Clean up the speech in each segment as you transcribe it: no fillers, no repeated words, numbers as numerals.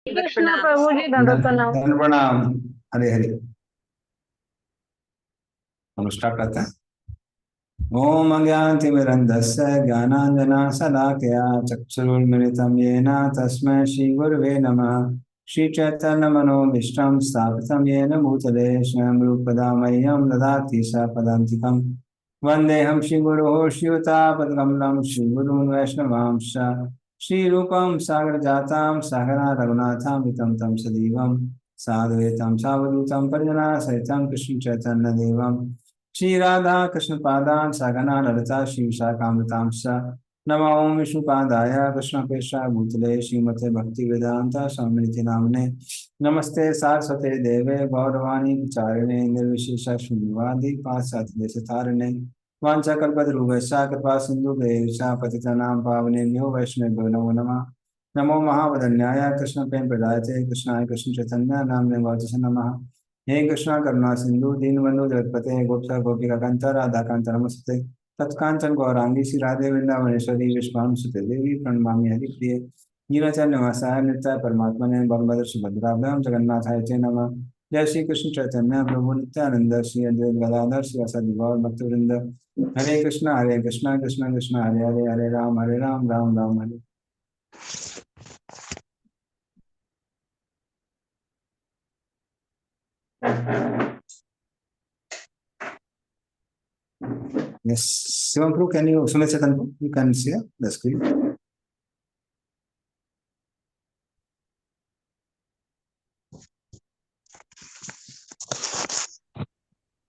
कृष्ण प्रभु जी, दंडवत प्रणाम। धन प्रणाम। हरे हरे। हम स्टार्ट करते हैं। ओम अज्ञानतिमिरन्धस्य ज्ञानाञ्जनशलाकया चक्षुरुन्मिलितं येन तस्मै श्रीगुरवे नमः। श्रीचैतन्यमनोभीष्टं स्थापितं येन भूतले स्वयं रूपदा मह्यं ददाति स पदान्तिकं। वन्देऽहं श्रीगुरोः श्रीयुतापदकमलं श्रीगुरून् वैष्णवांश्च श्रीरूपं सागरजातां सहगना रघुनाथान्वितं तं सजीवं साद्वैतं सावधूतं परिजनासहितं कृष्णचैतन्यदेवं श्री राधा कृष्ण पादान सगना ललिता श्री विशाखामृतांश नमो ओम विष्णुपादाय कृष्ण पेशा भूतले श्रीमते भक्ति वेदांता स्वामिनिति नामने नमस्ते सारस्वते देवे गौरवाणी विचारिणे निर्विशेष शून्यवादी पाश्चात्य देशतारिणे वाञ्छाकल्पतरुभ्यश्च कृपा सिन्धुभ्यश्च पतितानां पावनेभ्यो वैष्णवेभ्यो नमो नमः। नमो महावदन्याय कृष्ण प्रेम प्रदायते कृष्णाय कृष्ण चैतन्य नामने वाचसे नमः। हे कृष्णा करुणा सिंधु दीनबंधु जगत्पते गोप्ता गोपिका कांता राधा कांता नमस्ते तत्कांचन गौरांगी श्री राधे वृंदावनेश्वरी विश्वांसुते देवी प्रणमामि हरिप्रिये नीलाचल निवासाय नित्याय परमात्मने बलभद्र सुभद्राभ्याम जगन्नाथाय चे नमः। जय श्री कृष्ण चैतन्य प्रभु नित्यानंद श्री अद्वैत गदाधर श्री असदि गौर भक्तवृंद हरे कृष्णा कृष्णा कृष्णा हरे हरे हरे राम राम राम हरे। Yes, Shivam Prabhu, can you, Sumit Chetan Prabhu, you can see the screen.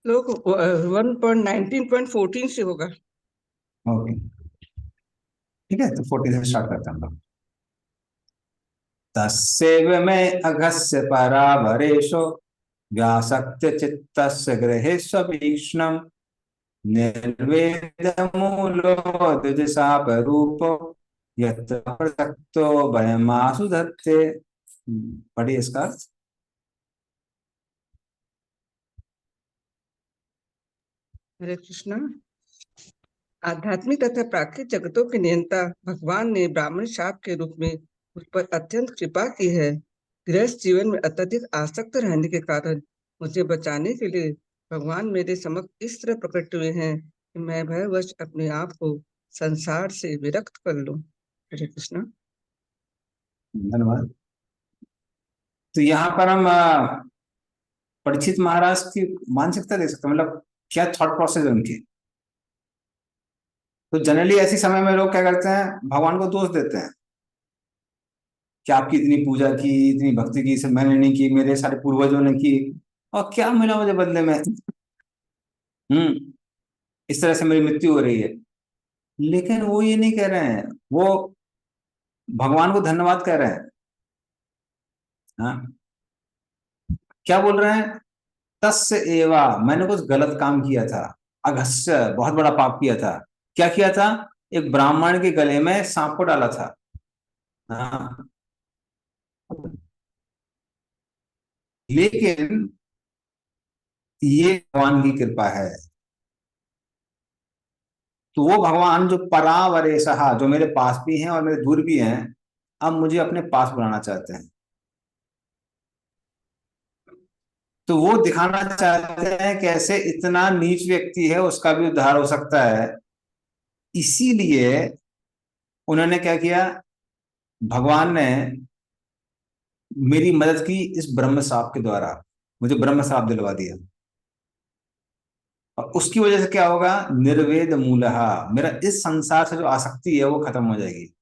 लोग 1.19.14 से होगा। ओके, ठीक है, तो 40 से स्टार्ट करते हैं हम लोग। तस्यैव में अघस्य परावरेशो व्यासक्त्य चित्तस्य गृहेष्वभीक्ष्णम् निर्वेदमूलो द्विजशापरूपो यत्र प्रसक्तो भयमाशु धत्ते। पढ़िए इसका। हरे कृष्णा। आध्यात्मिक तथा प्राकृतिक जगतों के नियंता भगवान ने ब्राह्मण शाप के रूप में मुझ पर अत्यंत कृपा की है। गृहस्थ जीवन में अत्यधिक आसक्त रहने के कारण मुझे बचाने के लिए भगवान मेरे समक्ष इस तरह प्रकट हुए हैं कि मैं भयवश अपने आप को संसार से विरक्त कर लूं। हरे कृष्णा। धन्यवाद। तो यहाँ पर हम परीक्षित महाराज की मानसिकता देख सकते हैं, मतलब क्या थॉट प्रोसेस है उनकी। तो जनरली ऐसे समय में लोग क्या करते हैं, भगवान को दोष देते हैं कि आपकी इतनी पूजा की, इतनी भक्ति की, सब मैंने नहीं की, मेरे सारे पूर्वजों ने की, और क्या मिला मुझे बदले में। इस तरह से मेरी मृत्यु हो रही है। लेकिन वो ये नहीं कह रहे हैं, वो भगवान को धन्यवाद कह रहे हैं। हाँ, क्या बोल रहे हैं? तस्य एवा, मैंने कुछ गलत काम किया था, अघस्य बहुत बड़ा पाप किया था। क्या किया था? एक ब्राह्मण के गले में सांप को डाला था। हाँ, लेकिन ये भगवान की कृपा है। तो वो भगवान जो परावरे सहा, जो मेरे पास भी हैं और मेरे दूर भी हैं, अब मुझे अपने पास बुलाना चाहते हैं। तो वो दिखाना चाहते हैं कैसे इतना नीच व्यक्ति है उसका भी उद्धार हो सकता है। इसीलिए उन्होंने क्या किया, भगवान ने मेरी मदद की इस ब्रह्म श्राप के द्वारा, मुझे ब्रह्म श्राप दिलवा दिया। और उसकी वजह से क्या होगा? निर्वेद मूलहा, मेरा इस संसार से जो आसक्ति है वो खत्म हो जाएगी।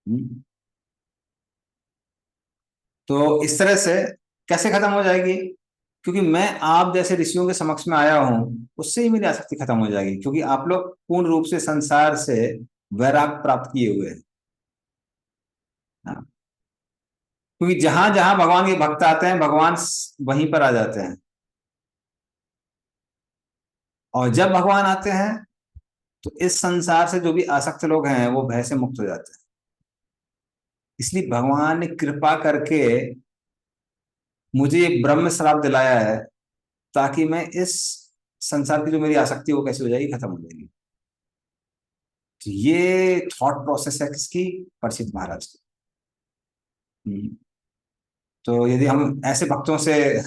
हम्म। तो इस तरह से कैसे खत्म हो जाएगी? क्योंकि मैं आप जैसे ऋषियों के समक्ष में आया हूं, उससे ही मेरी आसक्ति खत्म हो जाएगी। क्योंकि आप लोग पूर्ण रूप से संसार से वैराग प्राप्त किए हुए हैं। हाँ। क्योंकि जहां जहां भगवान के भक्त आते हैं, भगवान वहीं पर आ जाते हैं। और जब भगवान आते हैं तो इस संसार से जो भी आसक्त लोग हैं वो भय से मुक्त हो जाते हैं। इसलिए भगवान ने कृपा करके मुझे एक ब्रह्म श्राप दिलाया है, ताकि मैं इस संसार की जो मेरी आसक्ति वो कैसे हो जाएगी, खत्म हो जाएगी। तो ये थॉट प्रोसेस है किसकी? परीक्षित महाराज की। तो यदि हम ऐसे भक्तों से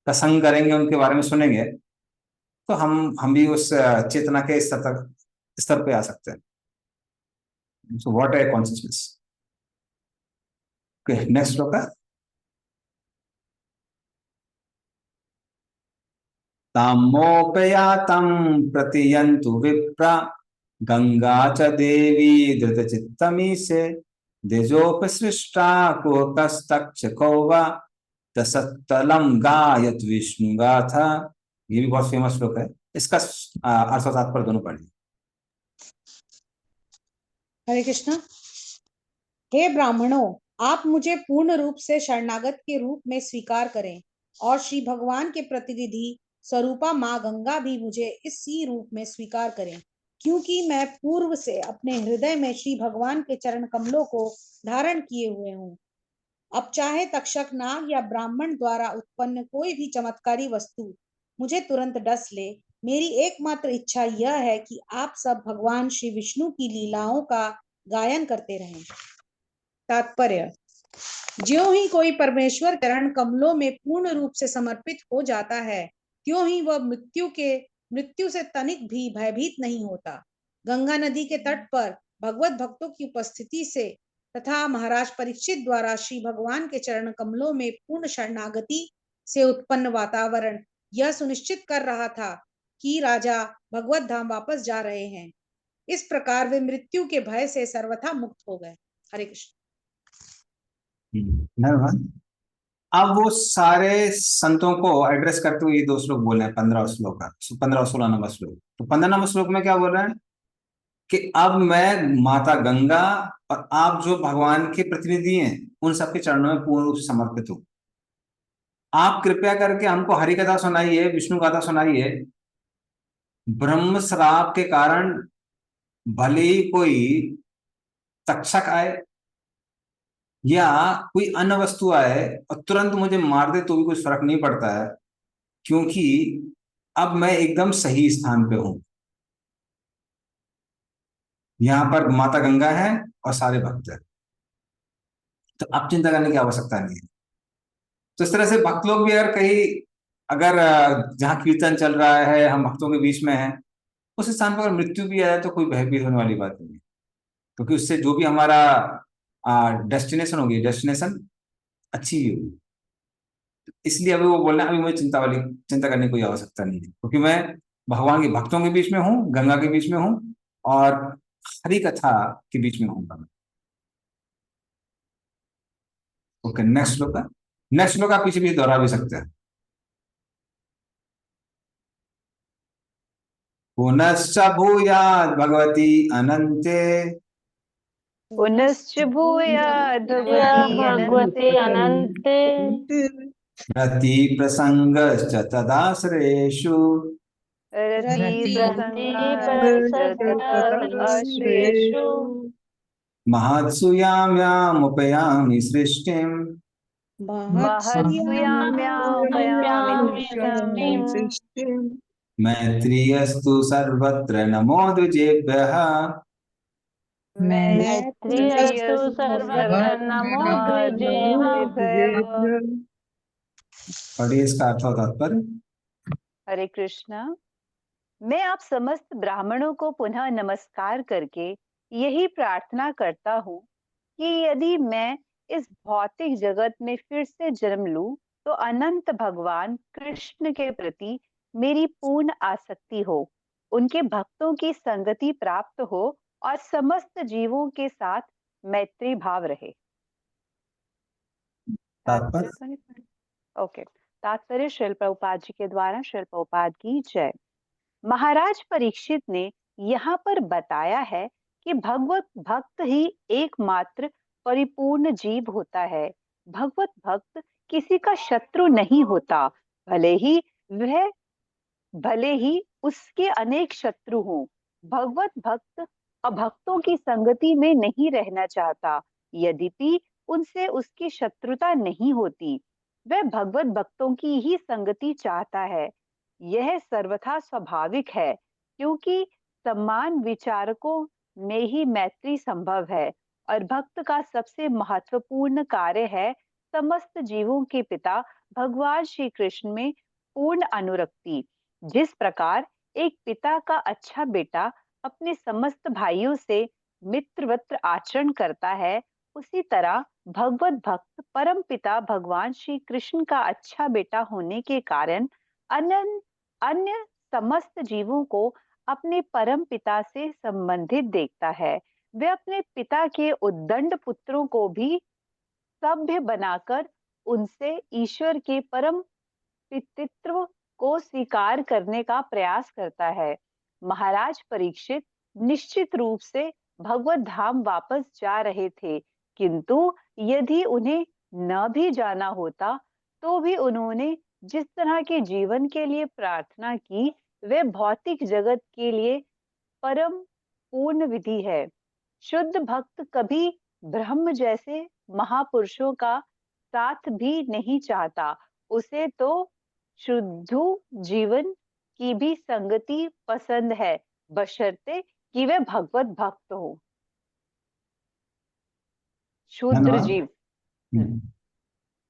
का संग करेंगे, उनके बारे में सुनेंगे, तो हम भी उस चेतना के स्तर पे आ सकते हैं। So what a consciousness. Okay, next श्लोक है। तामोपयातं प्रतियन्तु विप्रा गंगा च देवी धृतचित्तमीशे द्विजोपसृष्टा कुहकस्तक्षको वा तसत्तलं गायत विष्णु गाथा। ये भी बहुत फेमस श्लोक है। इसका अर्थ और तात्पर्य दोनों पढ़िए। हरे कृष्णा। हे ब्राह्मणों, आप मुझे पूर्ण रूप से शरणागत के रूप में स्वीकार करें और श्री भगवान के प्रतिनिधि स्वरूपा माँ गंगा भी मुझे इसी रूप में स्वीकार करें, क्योंकि मैं पूर्व से अपने हृदय में श्री भगवान के चरण कमलों को धारण किए हुए हूँ। अब चाहे तक्षक नाग या ब्राह्मण द्वारा उत्पन्न कोई भी चमत्कारी वस्तु मुझे तुरंत डस ले, मेरी एकमात्र इच्छा यह है कि आप सब भगवान श्री विष्णु की लीलाओं का गायन करते रहें। तात्पर्य: ज्यों ही कोई परमेश्वर चरण कमलों में पूर्ण रूप से समर्पित हो जाता है, त्यों ही वह मृत्यु से तनिक भी भयभीत नहीं होता। गंगा नदी के तट पर भगवत भक्तों की उपस्थिति से तथा महाराज परीक्षित द्वारा श्री भगवान के चरण कमलों में पूर्ण शरणागति से उत्पन्न वातावरण यह सुनिश्चित कर रहा था कि राजा भगवत धाम वापस जा रहे हैं। इस प्रकार वे मृत्यु के भय से सर्वथा मुक्त हो गए। हरे कृष्ण। धन्यवाद। अब वो सारे संतों को एड्रेस करते हुए ये 2 श्लोक बोले हैं, 15 श्लोक का, 15 और 16 नंबर श्लोक। तो 15 नंबर श्लोक में क्या बोल रहे हैं कि अब मैं माता गंगा और आप जो भगवान के प्रतिनिधि हैं, उन सबके चरणों में पूर्ण रूप से समर्पित हूं। आप कृपया करके हमको हरि कथा सुनाइए, विष्णु कथा सुनाइए। ब्रह्म श्राप के कारण भले ही कोई तक्षक आए या कोई अन्य वस्तु आए और तुरंत मुझे मार दे, तो भी कुछ फर्क नहीं पड़ता है, क्योंकि अब मैं एकदम सही स्थान पे हूं। यहां पर माता गंगा है और सारे भक्त हैं, तो अब चिंता करने की आवश्यकता नहीं है। तो इस तरह से भक्त लोग भी अगर जहां कीर्तन चल रहा है, हम भक्तों के बीच में हैं, उस स्थान पर अगर मृत्यु भी आए तो कोई भयभीत होने वाली बात नहीं है, क्योंकि उससे जो भी हमारा डेस्टिनेशन होगी, डेस्टिनेशन अच्छी ही होगी। इसलिए अभी वो बोल रहे हैं, अभी मुझे चिंता करने की कोई आवश्यकता नहीं है, क्योंकि मैं भगवान के भक्तों के बीच में हूँ, गंगा के बीच में हूँ और हरि कथा के बीच में हूँ। ओके, नेक्स्ट श्लोक है। नेक्स्ट श्लोक आप पीछे भी दोहरा भी सकते हैं। पुनश्च भूयात् भगवती अनन्ते पुनश्च भूयाद् भगवती अनन्ते रति प्रसंगश्च तदाश्रयेषु रतिप्रसंगाश्रयेषु महत्सु याम्यामुपयामि सृष्टिम् महत्सुयाम्यामुपयामि सृष्टिम् मैत्रीयस्तु सर्वत्र नमो द्विजेभ्यः मैत्रीयस्तु सर्वत्र नमो द्विजेभ्यः। पढ़िए इसका अर्थ और तात्पर्य। हरे कृष्णा। मैं आप समस्त ब्राह्मणों को पुनः नमस्कार करके यही प्रार्थना करता हूँ कि यदि मैं इस भौतिक जगत में फिर से जन्म लूं, तो अनंत भगवान कृष्ण के प्रति मेरी पूर्ण आसक्ति हो, उनके भक्तों की संगति प्राप्त हो और समस्त जीवों के साथ मैत्री भाव रहे। तात्पर्य। ओके, तात्पर्य श्रील प्रभुपाद जी के द्वारा। श्रील प्रभुपाद की जय। महाराज परीक्षित ने यहाँ पर बताया है कि भगवत भक्त ही एकमात्र परिपूर्ण जीव होता है। भगवत भक्त किसी का शत्रु नहीं होता, भले ही उसके अनेक शत्रु हों। भगवत भक्त अभक्तों की संगति में नहीं रहना चाहता, यद्यपि उनसे उसकी शत्रुता नहीं होती। वह भगवत भक्तों की ही संगति चाहता है। यह सर्वथा स्वाभाविक है, क्योंकि समान विचारकों में ही मैत्री संभव है और भक्त का सबसे महत्वपूर्ण कार्य है समस्त जीवों के पिता भगवान श्री कृष्ण में पूर्ण अनुरक्ति। जिस प्रकार एक पिता का अच्छा बेटा अपने समस्त भाइयों से मित्रवत आचरण करता है, उसी तरह भगवत भक्त परम पिता भगवान श्री कृष्ण का अच्छा बेटा होने के कारण अन्य अन्य समस्त जीवों को अपने परम पिता से संबंधित देखता है। वे अपने पिता के उद्दंड पुत्रों को भी सभ्य बनाकर उनसे ईश्वर के परम पितृत्व को स्वीकार करने का प्रयास करता है। महाराज परीक्षित निश्चित रूप से भगवत धाम वापस जा रहे थे, किंतु यदि उन्हें न भी जाना होता तो भी उन्होंने जिस तरह के जीवन के लिए प्रार्थना की, वे भौतिक जगत के लिए परम पूर्ण विधि है। शुद्ध भक्त कभी ब्रह्म जैसे महापुरुषों का साथ भी नहीं चाहता। उसे तो शुद्ध जीवन की भी संगति पसंद है, बशर्ते कि वे भगवत भक्त हो। शूद्र धन्यवाद। जीव।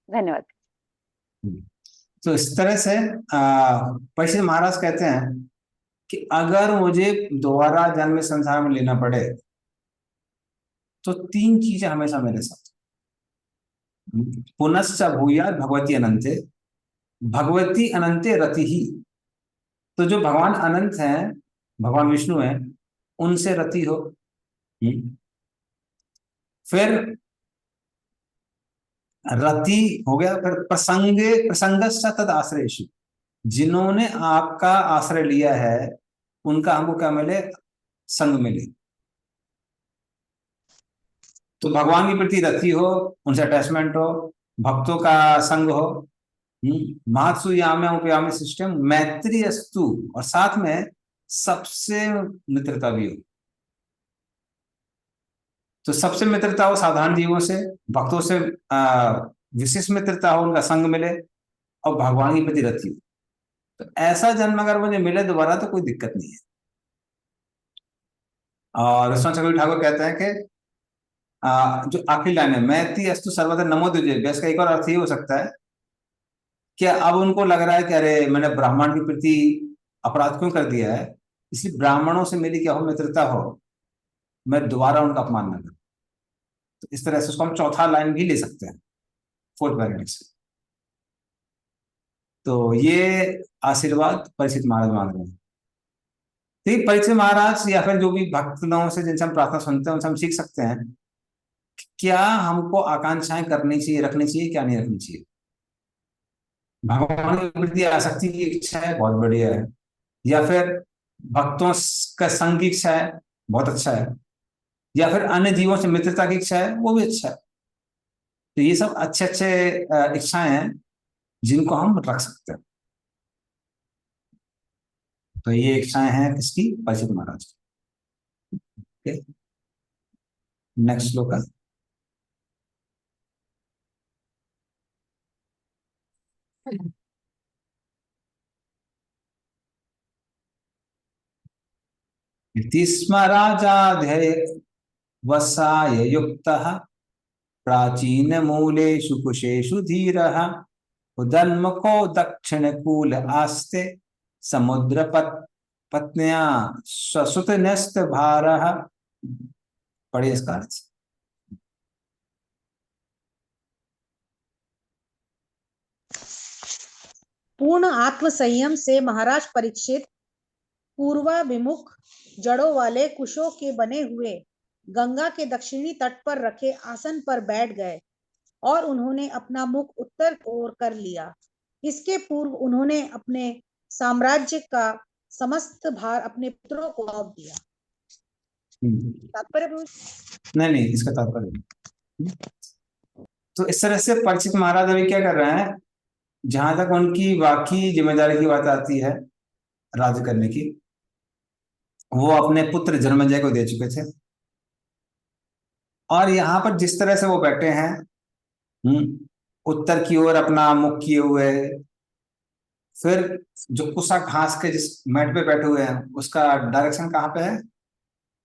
धन्यवाद। तो इस तरह से परीक्षित महाराज कहते हैं कि अगर मुझे दोबारा जन्म संसार में लेना पड़े तो 3 चीजें हमेशा मेरे साथ। पुनश्च भूयात् भगवती अनंते, भगवती अनंते रति ही। तो जो भगवान अनंत हैं, भगवान विष्णु हैं, उनसे रति हो। फिर रति हो गया, फिर प्रसंगे प्रसंगस्य तद आश्रयेषु, जिन्होंने आपका आश्रय लिया है उनका हमको क्या मिले? संग मिले। तो भगवान के प्रति रति हो, उनसे अटैचमेंट हो, भक्तों का संग हो। महत्सु याम्य उपयाम्य सिस्टम मैत्री अस्तु, और साथ में सबसे मित्रता भी हो। तो सबसे मित्रता हो साधारण जीवों से, भक्तों से विशेष मित्रता हो, उनका संग मिले, और भगवान की प्रति रति हो। तो ऐसा जन्म अगर मुझे मिले दोबारा तो कोई दिक्कत नहीं है। और विश्वनाथ चक्रवर्ती ठाकुर कहते हैं कि जो आखिरी लाइन है, मैत्री अस्तु सर्वदा नमो द्विजे, इसका एक और अर्थ ये हो सकता है कि अब उनको लग रहा है कि अरे मैंने ब्राह्मण के प्रति अपराध क्यों कर दिया है, इसलिए ब्राह्मणों से मेरी क्या हो मित्रता हो, मैं दोबारा उनका अपमान न करूं। तो इस तरह से उसको हम चौथा लाइन भी ले सकते हैं, 4th पैराग्राफ से। तो ये आशीर्वाद परीक्षित महाराज मांग रहे हैं। ठीक, परीक्षित महाराज या फिर जो भी भक्त लोगों से जिनसे हम प्रार्थना सुनते हैं उनसे हम सीख सकते हैं क्या हमको आकांक्षाएं करनी चाहिए, रखनी चाहिए, क्या नहीं रखनी चाहिए। भगवान के प्रति आसक्ति की इच्छा है, बहुत बढ़िया है। या फिर भक्तों का संग की इच्छा है, बहुत अच्छा है। या फिर अन्य जीवों से मित्रता की इच्छा है, वो भी अच्छा है। तो ये सब अच्छे अच्छे इच्छाएं हैं जिनको हम रख सकते हैं। तो ये इच्छाएं हैं किसकी? परीक्षित महाराज की। नेक्स्ट श्लोक है स्म राजाध्याय वसाय युक्तः प्राचीन मूलेषु कुशेषु धीरः उदन्मुखो दक्षिण कूल आस्ते समुद्र पत्न्या स्वसुत न्यस्त भारः। पढ़िए इसका अर्थ। पूर्ण आत्म संयम से महाराज परीक्षित पूर्वाभिमुख जड़ों वाले कुशों के बने हुए गंगा के दक्षिणी तट पर रखे आसन पर बैठ गए और उन्होंने अपना मुख उत्तर ओर कर लिया। इसके पूर्व उन्होंने अपने साम्राज्य का समस्त भार अपने पुत्रों को सौंप दिया। तात्पर्य नहीं, इसका तात्पर्य। तो इस तरह से परीक्षित महाराज अभी क्या कर रहे हैं, जहां तक उनकी बाकी जिम्मेदारी की बात आती है राज्य करने की, वो अपने पुत्र जन्मेजय को दे चुके थे। और यहाँ पर जिस तरह से वो बैठे हैं, उत्तर की ओर अपना मुख किए हुए, फिर जो कुशा घास के जिस मैट पे बैठे हुए हैं उसका डायरेक्शन कहाँ पे है?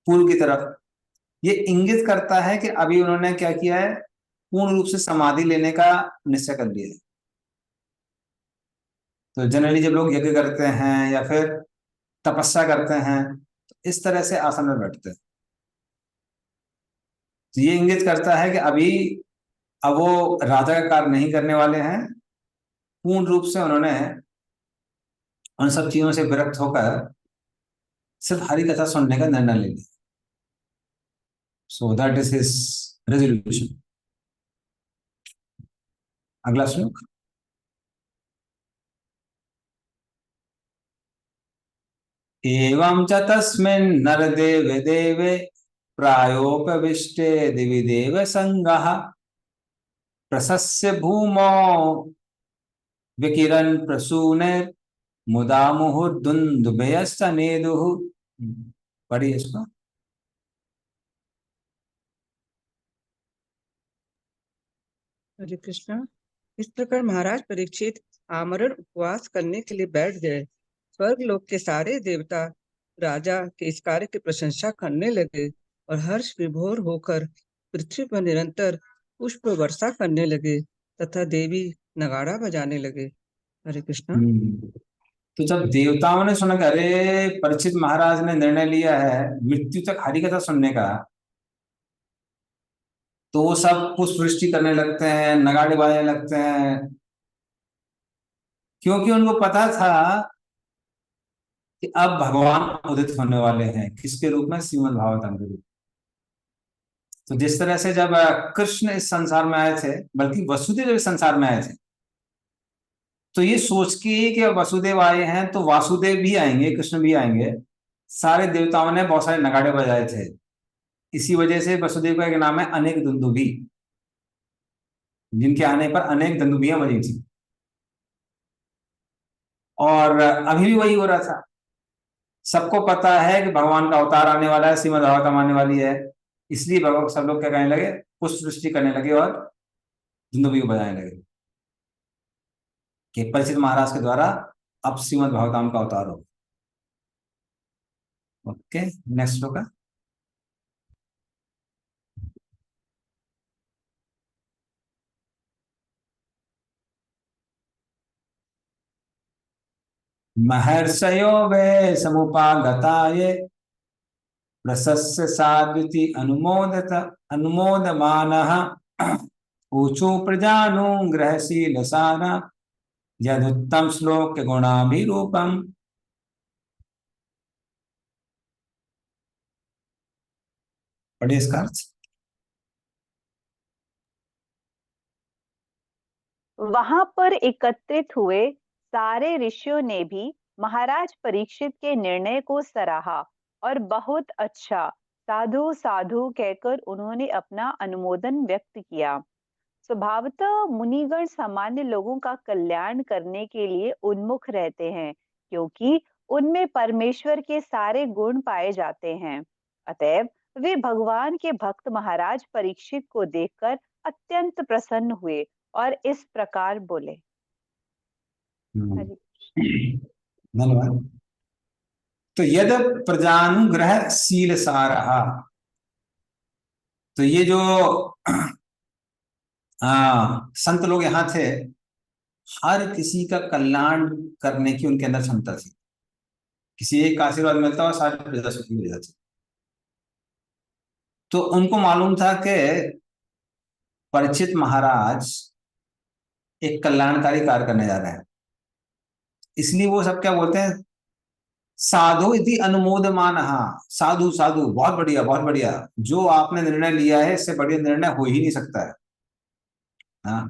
पूर्व की तरफ। ये इंगित करता है कि अभी उन्होंने क्या किया है, पूर्ण रूप से समाधि लेने का निश्चय कर लिया है। तो जनरली जब लोग यज्ञ करते हैं या फिर तपस्या करते हैं तो इस तरह से आसन में बैठते हैं। तो ये इंगित करता है कि अभी अब वो राजा का कार्य नहीं करने वाले हैं, पूर्ण रूप से उन्होंने उन सब चीजों से विरक्त होकर सिर्फ हरि कथा सुनने का निर्णय ले लिया। So that is his resolution. अगला श्लोक। एवं च तस्मिन् नरदेवे देवे प्रायोपविष्टे दिवि देव संगः प्रशस्य भूमौ विकिरण प्रसूने मुदा मुहुर्दुन्दुभयश्च नेदुः। पढ़िए इसको। हरे कृष्णा। इस प्रकार महाराज परीक्षित आमरण उपवास करने के लिए बैठ गए। स्वर्ग लोक के सारे देवता राजा के इस कार्य की प्रशंसा करने लगे और हर्ष विभोर होकर पृथ्वी पर निरंतर पुष्प वर्षा करने लगे तथा देवी नगाड़ा बजाने लगे। हरे कृष्णा। तो जब देवताओं ने सुना कि अरे परीक्षित महाराज ने निर्णय लिया है मृत्यु तक हरि कथा सुनने का, तो वो सब पुष्प वृष्टि करने लगते हैं, नगाड़े बजाने लगते हैं, क्योंकि उनको पता था कि अब भगवान उदित होने वाले हैं। किसके रूप में? श्रीमद् भागवतम के रूप। तो जिस तरह से जब कृष्ण इस संसार में आए थे, बल्कि वसुदेव इस संसार में आए थे, तो ये सोच के कि वसुदेव आए हैं तो वासुदेव भी आएंगे, कृष्ण भी आएंगे, सारे देवताओं ने बहुत सारे नगाड़े बजाए थे। इसी वजह से वसुदेव का एक नाम है अनेक दुंदुभी, जिनके आने पर अनेक दुंदुभियां बजी थी। और अभी भी वही हो रहा था। सबको पता है कि भगवान का अवतार आने वाला है, श्रीमद् भागवतम आने वाली है, इसलिए भगवान सब लोग क्या कहने लगे, पुष्प सृष्टि करने लगे और दुंदुभी को बजाने लगे कि परीक्षित महाराज के द्वारा अब श्रीमद् भागवतम का अवतार हो। ओके, नेक्स्ट होगा। महर्षयो वे समुपागता ये प्रशस्य साद्विति अनुमोदत अनुमोदमानः ऊचु प्रजानुग्रहशील सारा यदुत्तम श्लोक गुणाभिरूपम। पढ़िए इसका अर्थ। वहां पर एकत्रित हुए सारे ऋषियों ने भी महाराज परीक्षित के निर्णय को सराहा और बहुत अच्छा, साधु साधु कहकर उन्होंने अपना अनुमोदन व्यक्त किया। स्वभावतः मुनिगण सामान्य लोगों का कल्याण करने के लिए उन्मुख रहते हैं, क्योंकि उनमें परमेश्वर के सारे गुण पाए जाते हैं। अतएव वे भगवान के भक्त महाराज परीक्षित को देखकर अत्यंत प्रसन्न हुए और इस प्रकार बोले। धन्यवाद। तो यद प्रजानुग्रह शील सारहा, तो ये जो संत लोग यहाँ थे, हर किसी का कल्याण करने की उनके अंदर क्षमता थी। किसी एक का आशीर्वाद मिलता और सारी प्रजा सुखी हो जाती। तो उनको मालूम था कि परीक्षित महाराज एक कल्याणकारी कार्य करने जा रहे हैं, इसलिए वो सब क्या बोलते हैं, साधु इति अनुमोदमान। साधु साधु, बहुत बढ़िया बहुत बढ़िया, जो आपने निर्णय लिया है इससे बढ़िया निर्णय हो ही नहीं सकता है। हाँ,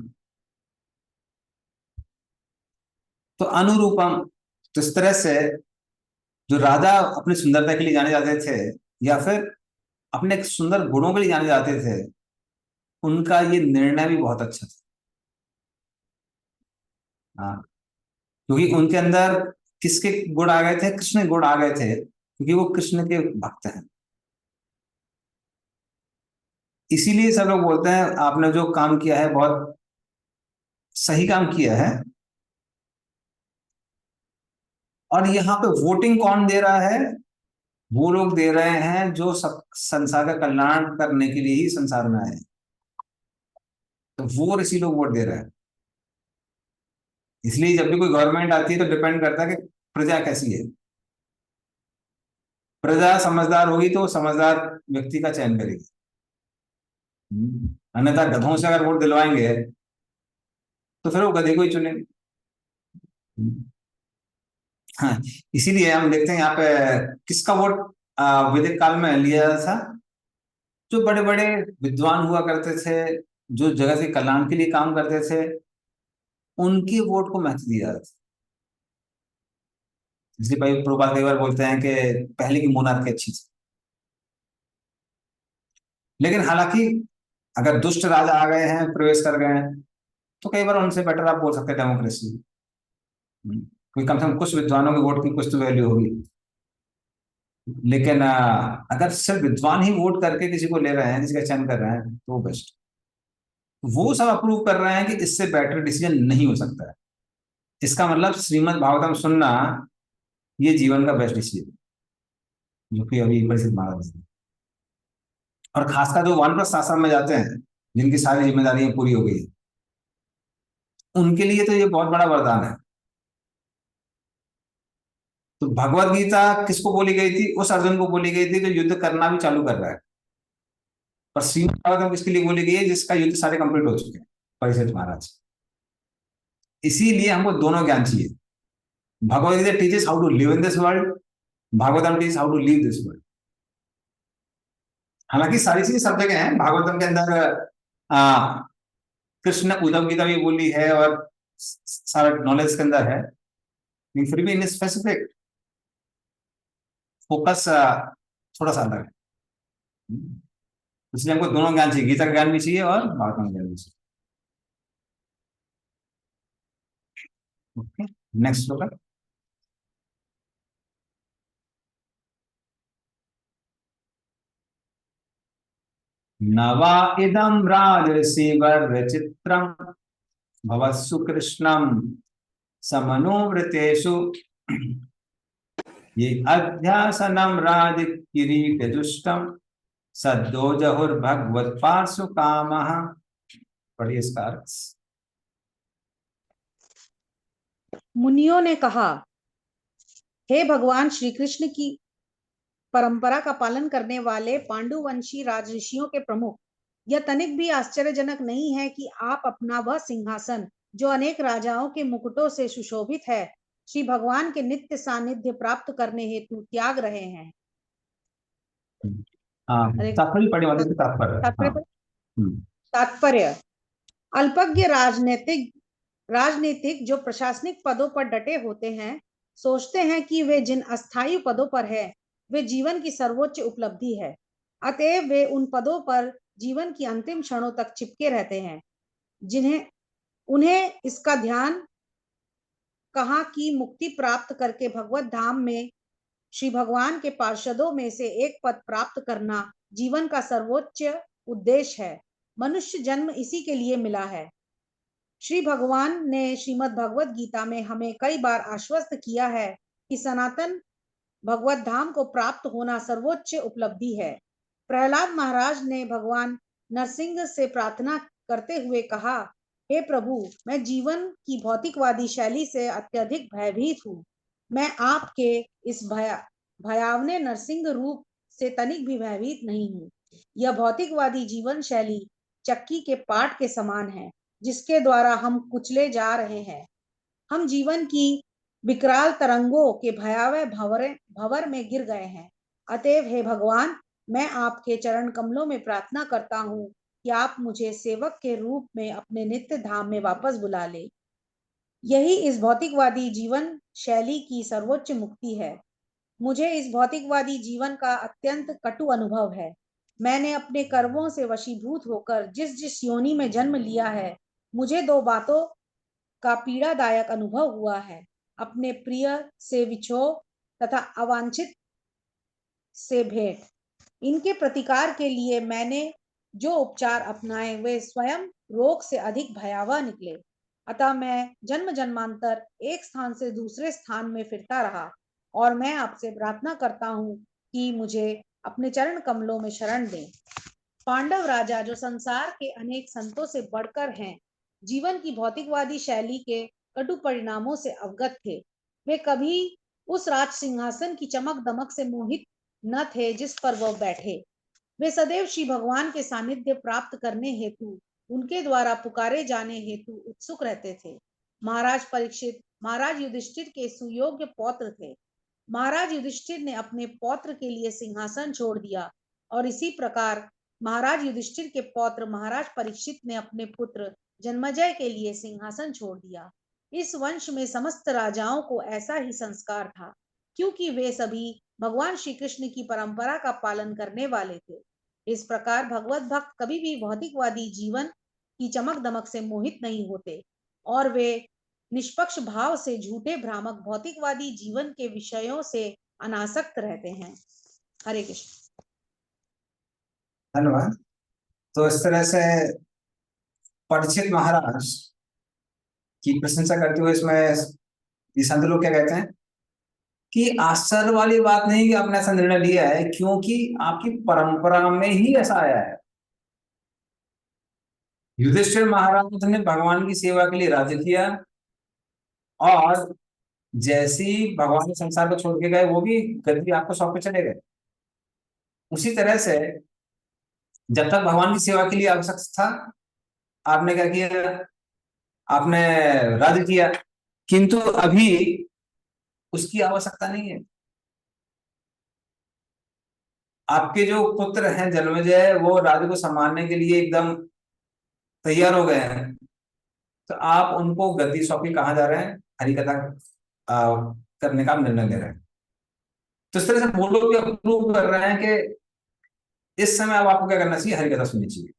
तो अनुरूपम, तो इस तरह से जो राजा अपनी सुंदरता के लिए जाने जाते थे या फिर अपने सुंदर गुणों के लिए जाने जाते थे, उनका ये निर्णय भी बहुत अच्छा था। हाँ, क्योंकि उनके अंदर किसके गुण आ गए थे? कृष्ण के गुण आ गए थे, क्योंकि वो कृष्ण के भक्त हैं। इसीलिए सब लोग बोलते हैं आपने जो काम किया है बहुत सही काम किया है। और यहाँ पे वोटिंग कौन दे रहा है? वो लोग दे रहे हैं जो सब संसार का कल्याण करने के लिए ही संसार में आए, तो वो ऋषि लोग वोट दे रहे हैं। इसलिए जब भी कोई गवर्नमेंट आती है तो डिपेंड करता है कि प्रजा कैसी है। प्रजा समझदार होगी तो समझदार व्यक्ति का चयन करेगी। अन्यथा गधों से अगर वोट दिलवाएंगे तो फिर वो गधे को ही चुनेंगे। हाँ, इसीलिए हम देखते हैं यहाँ पे किसका वोट वैदिक काल में लिया जाता था। जो बड़े बड़े विद्वान हुआ करते थे, जो जगत के कल्याण के लिए काम करते थे, उनके वोट को महत्व दिया जाता था। इसलिए भाई प्रभुपाद कई बार बोलते हैं कि पहले की मोनार्की अच्छी थी। लेकिन हालांकि अगर दुष्ट राजा आ गए हैं, प्रवेश कर गए हैं, तो कई बार उनसे बेटर आप बोल सकते हैं डेमोक्रेसी। क्योंकि कम से कम कुछ विद्वानों के वोट की कुछ तो वैल्यू होगी। लेकिन अगर सिर्फ विद्वान ही वोट करके किसी को ले रहे हैं, किसी का चयन कर रहे हैं, तो बेस्ट। वो सब अप्रूव कर रहे हैं कि इससे बेटर डिसीजन नहीं हो सकता है। इसका मतलब श्रीमद् भागवतम सुनना ये जीवन का बेस्ट डिसीजन, जो कि अभी परिषद महाराज है। और खासकर जो वानप्रस्थ आश्रम में जाते हैं, जिनकी सारी जिम्मेदारियां पूरी हो गई, उनके लिए तो ये बहुत बड़ा वरदान है। तो भगवत गीता किसको बोली गई थी? उस अर्जुन को बोली गई थी जो युद्ध करना भी चालू कर रहा है। पर श्रीमद् भागवतम किसके लिए बोली गई है? जिसका युद्ध सारे कंप्लीट हो चुके हैं, परिषद महाराज। इसीलिए हमको दोनों ज्ञान चाहिए। Bhagavad Gita teaches how to live in this world, Bhagavatam teaches how to leave this world. हालांकि सारी चीजें सब जगह हैं। भागवतम के अंदर कृष्ण ने उद्धव गीता भी बोली है और सारा नॉलेज के अंदर है, लेकिन फिर भी इन स्पेसिफिक फोकस थोड़ा सा अलग है। इसलिए हमको दोनों ज्ञान चाहिए, गीता का ज्ञान भी चाहिए और भागवतम का ज्ञान भी चाहिए। ओके, नेक्स्ट श्लोक। नवा इदं राजर्षि वर्रचित्रं भवत्सु कृष्णं समनुवृतेषु ये अध्यासनं राजकिरीटजुष्टं सद्यो जहुर्भगवत् पार्श्व कामः। पढ़िए इसका अर्थ। मुनियों ने कहा, हे भगवान श्री कृष्ण की परंपरा का पालन करने वाले पांडुवंशी राजऋषियों के प्रमुख, यह तनिक भी आश्चर्यजनक नहीं है कि आप अपना वह सिंहासन जो अनेक राजाओं के मुकुटों से सुशोभित है, श्री भगवान के नित्य सानिध्य प्राप्त करने हेतु त्याग रहे हैं। तात्पर्य पढ़े वाले तात्पर्य। तात्पर्य, अल्पज्ञ राजनीतिक जो प्रशासनिक पदों पर डटे होते हैं, सोचते हैं कि वे जिन अस्थायी पदों पर है वे जीवन की सर्वोच्च उपलब्धि है, अतएव वे उन पदों पर जीवन की अंतिम क्षणों तक चिपके रहते हैं। उन्हें इसका ध्यान कहा कि मुक्ति प्राप्त करके भगवत धाम में श्री भगवान के पार्षदों में से एक पद प्राप्त करना जीवन का सर्वोच्च उद्देश्य है। मनुष्य जन्म इसी के लिए मिला है। श्री भगवान ने श्रीमद् भगवत गीता में हमें कई बार आश्वस्त किया है कि सनातन भगवत धाम को प्राप्त होना सर्वोच्च उपलब्धि है। प्रहलाद महाराज ने भगवान नरसिंह से प्रार्थना करते हुए कहा, हे प्रभु, मैं जीवन की भौतिकवादी शैली से अत्यधिक भयभीत हूँ। मैं आपके इस भयावने नरसिंह रूप से तनिक भी भयभीत नहीं हूँ। यह भौतिकवादी जीवन शैली चक्की के पाट के समान है, जिसके द्वारा हम कुचले जा रहे हैं। हम जीवन की विकराल तरंगों के भयावह भंवर में गिर गए हैं। अतएव हे भगवान, मैं आपके चरण कमलों में प्रार्थना करता हूँ कि आप मुझे सेवक के रूप में अपने नित्य धाम में वापस बुला ले। यही इस भौतिकवादी जीवन शैली की सर्वोच्च मुक्ति है। मुझे इस भौतिकवादी जीवन का अत्यंत कटु अनुभव है। मैंने अपने कर्मों से वशीभूत होकर जिस जिस योनि में जन्म लिया है, मुझे दो बातों का पीड़ादायक अनुभव हुआ है, अपने प्रिय से विछोह तथा अवांछित से भेंट। इनके प्रतिकार के लिए मैंने जो उपचार अपनाए वे स्वयं रोग से अधिक भयावह निकले। अतः मैं जन्म जन्मांतर एक स्थान से दूसरे स्थान में फिरता रहा और मैं आपसे प्रार्थना करता हूँ कि मुझे अपने चरण कमलों में शरण दें। पांडव राजा जो संसार के अनेक संतों से बढ़कर हैं, जीवन की भौतिकवादी शैली के कटु परिणामों से अवगत थे। वे कभी उस राज सिंहासन की चमक दमक से मोहित न थे जिस पर वह बैठे। वे सदैव श्री भगवान के सानिध्य प्राप्त करने हेतु, उनके द्वारा पुकारे जाने हेतु उत्सुक रहते थे। महाराज परीक्षित महाराज युधिष्ठिर के सुयोग्य पौत्र थे। महाराज युधिष्ठिर ने अपने पौत्र के लिए सिंहासन छोड़ दिया और इसी प्रकार महाराज युधिष्ठिर के पौत्र महाराज परीक्षित ने अपने पुत्र जन्मेजय के लिए सिंहासन छोड़ दिया। इस वंश में समस्त राजाओं को ऐसा ही संस्कार था, क्योंकि वे सभी भगवान श्री कृष्ण की परंपरा का पालन करने वाले थे। इस प्रकार भगवत भक्त कभी भी भौतिकवादी जीवन की चमक दमक से मोहित नहीं होते और वे निष्पक्ष भाव से झूठे भ्रामक भौतिकवादी जीवन के विषयों से अनासक्त रहते हैं। हरे कृष्ण। धन्यवाद। तो इस तरह से परीक्षित महाराज की प्रशंसा करते हुए इसमें ये संत लोग क्या कहते हैं कि आश्चर्य वाली बात नहीं कि आपने ऐसा निर्णय लिया है, क्योंकि आपकी परंपरा में ही ऐसा आया है। युधिष्ठिर महाराज ने भगवान की सेवा के लिए राज्य किया और जैसे ही भगवान ने संसार को छोड़ के गए, वो भी गद्दी आपको सौंप के चले गए। उसी तरह से जब तक भगवान की सेवा के लिए आवश्यक था, आपने क्या किया, आपने राज्य किया, किंतु अभी उसकी आवश्यकता नहीं है। आपके जो पुत्र हैं जन्मेजय, वो राज्य को संभालने के लिए एकदम तैयार हो गए हैं, तो आप उनको गद्दी सौंपी कहाँ जा रहे हैं, हरिकथा करने का निर्णय ले रहे हैं। तो इस तरह से वो लोग भी अप्रूव कर रहे हैं कि इस समय अब आपको क्या करना चाहिए, हरिकथा सुननी चाहिए।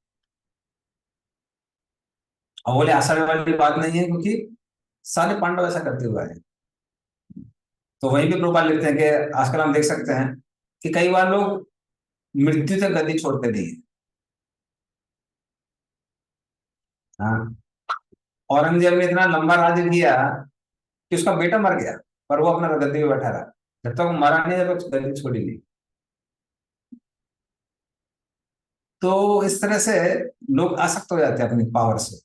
और बोले आश्चर्य वाली बात नहीं है, क्योंकि सारे पांडव ऐसा करते हुए आए। तो वहीं पे प्रभुपाद लिखते हैं कि आजकल हम देख सकते हैं कि कई बार लोग मृत्यु तक गद्दी छोड़ते नहीं है। हाँ, औरंगजेब ने इतना लंबा राज्य किया कि उसका बेटा मर गया, पर वो अपना गद्दी पे बैठा रहा। जब तक वो मरा नहीं, जब तक गद्दी छोड़ी नहीं। तो इस तरह से लोग आसक्त हो जाते हैं अपनी पावर से।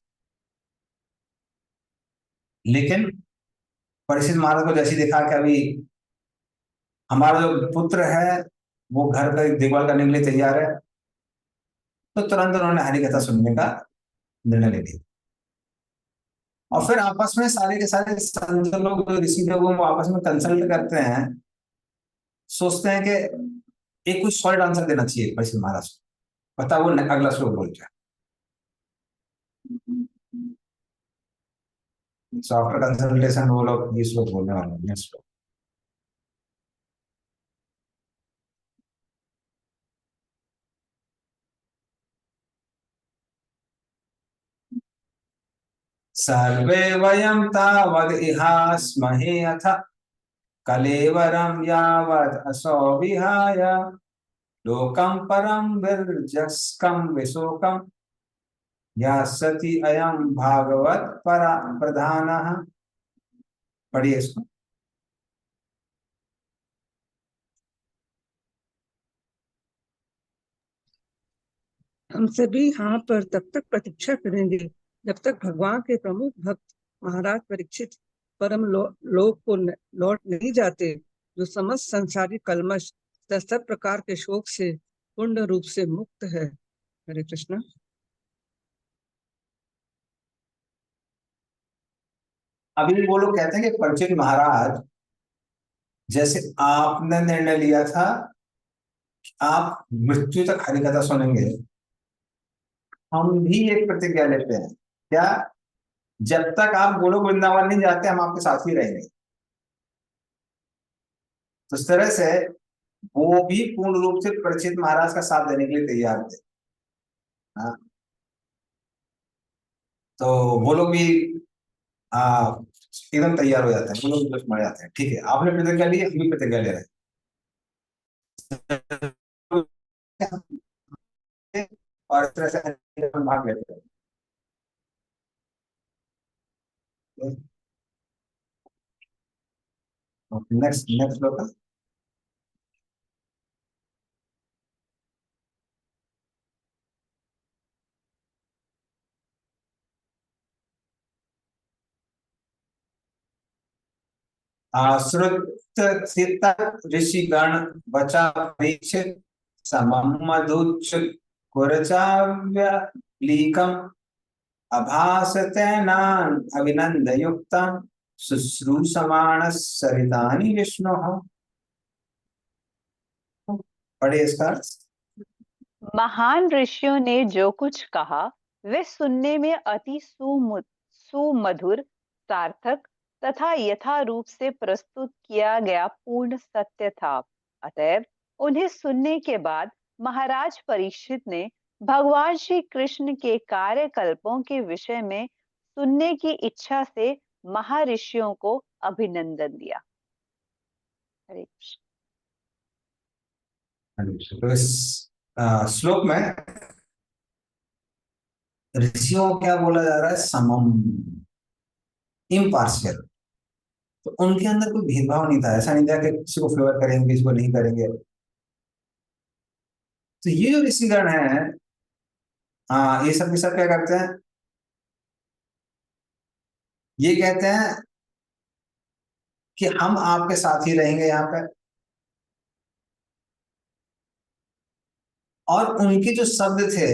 लेकिन परीक्षित महाराज को जैसे देखा कि अभी हमारा जो पुत्र है वो घर का देखभाल करने के लिए तैयार है, तो तुरंत उन्होंने हरि कथा सुनने का निर्णय ले लिया। और फिर आपस में सारे के सारे संत लोग, जो ऋषि लोग, वो आपस में कंसल्ट करते हैं, सोचते हैं कि एक कुछ सॉलिड आंसर देना चाहिए परीक्षित महाराज को, पता वो अगला श्लोक बोल जाए। सो आफ्टर कंसल्टेशन वो लोग ये श्लोक बोलने वाले हैं, नेक्स्ट श्लोक। सर्वे वयं तावद् इहास्महे अथ कलेवरं यावत् असौ विहाय लोकं परं विरजस्कं विशोकं यास्यति अयं भागवत प्रधानः। पढ़िए इसको। हम सभी यहाँ पर तब तक प्रतीक्षा करेंगे जब तक भगवान के प्रमुख भक्त महाराज परीक्षित परम लोक को लौट नहीं जाते, जो समस्त संसारी कलमश तथा सब प्रकार के शोक से पूर्ण रूप से मुक्त है। हरे कृष्णा। अभी वो लोग कहते हैं कि परीक्षित महाराज, जैसे आपने निर्णय लिया था कि आप मृत्यु तक हरि कथा सुनेंगे, हम भी एक प्रतिज्ञा लेते हैं। क्या? जब तक आप गोलोक वृंदावन नहीं जाते, हम आपके साथ ही रहेंगे। तो इस तरह से वो भी पूर्ण रूप से परीक्षित महाराज का साथ देने के लिए तैयार थे। हाँ, तो वो लोग भी एकदम तैयार हो जाते हैं, वो लोग मर जाते हैं। ठीक है, आपने प्रतिज्ञा ली, हम भी प्रतिज्ञा ले रहे हैं, और इस तरह से हम भाग लेते हैं। नेक्स्ट नेक्स्ट लोग आश्रुत ऋषिगण बचा परीक्षित समम मधुच कुरचाव्यलीकम अभासतेनान अभिनंदयुक्तम शुश्रूषमाण सरितानि विष्णु। पढ़े इसका। महान ऋषियों ने जो कुछ कहा वे सुनने में अति सुमधुर, सार्थक तथा यथारूप से प्रस्तुत किया गया पूर्ण सत्य था। अतएव उन्हें सुनने के बाद महाराज परीक्षित ने भगवान श्री कृष्ण के कार्यकल्पों के विषय में सुनने की इच्छा से महर्षियों को अभिनंदन दिया। हरे कृष्ण। तो इस श्लोक में ऋषियों को क्या बोला जा रहा है? समम, इम्पार्शियल। तो उनके अंदर कोई भेदभाव नहीं था, ऐसा नहीं था कि किसी को फेवर करेंगे किसी को नहीं करेंगे। तो ये जो ऋषिगण है, ये सब क्या करते हैं? ये कहते हैं कि हम आपके साथ ही रहेंगे यहाँ पे, और उनके जो शब्द थे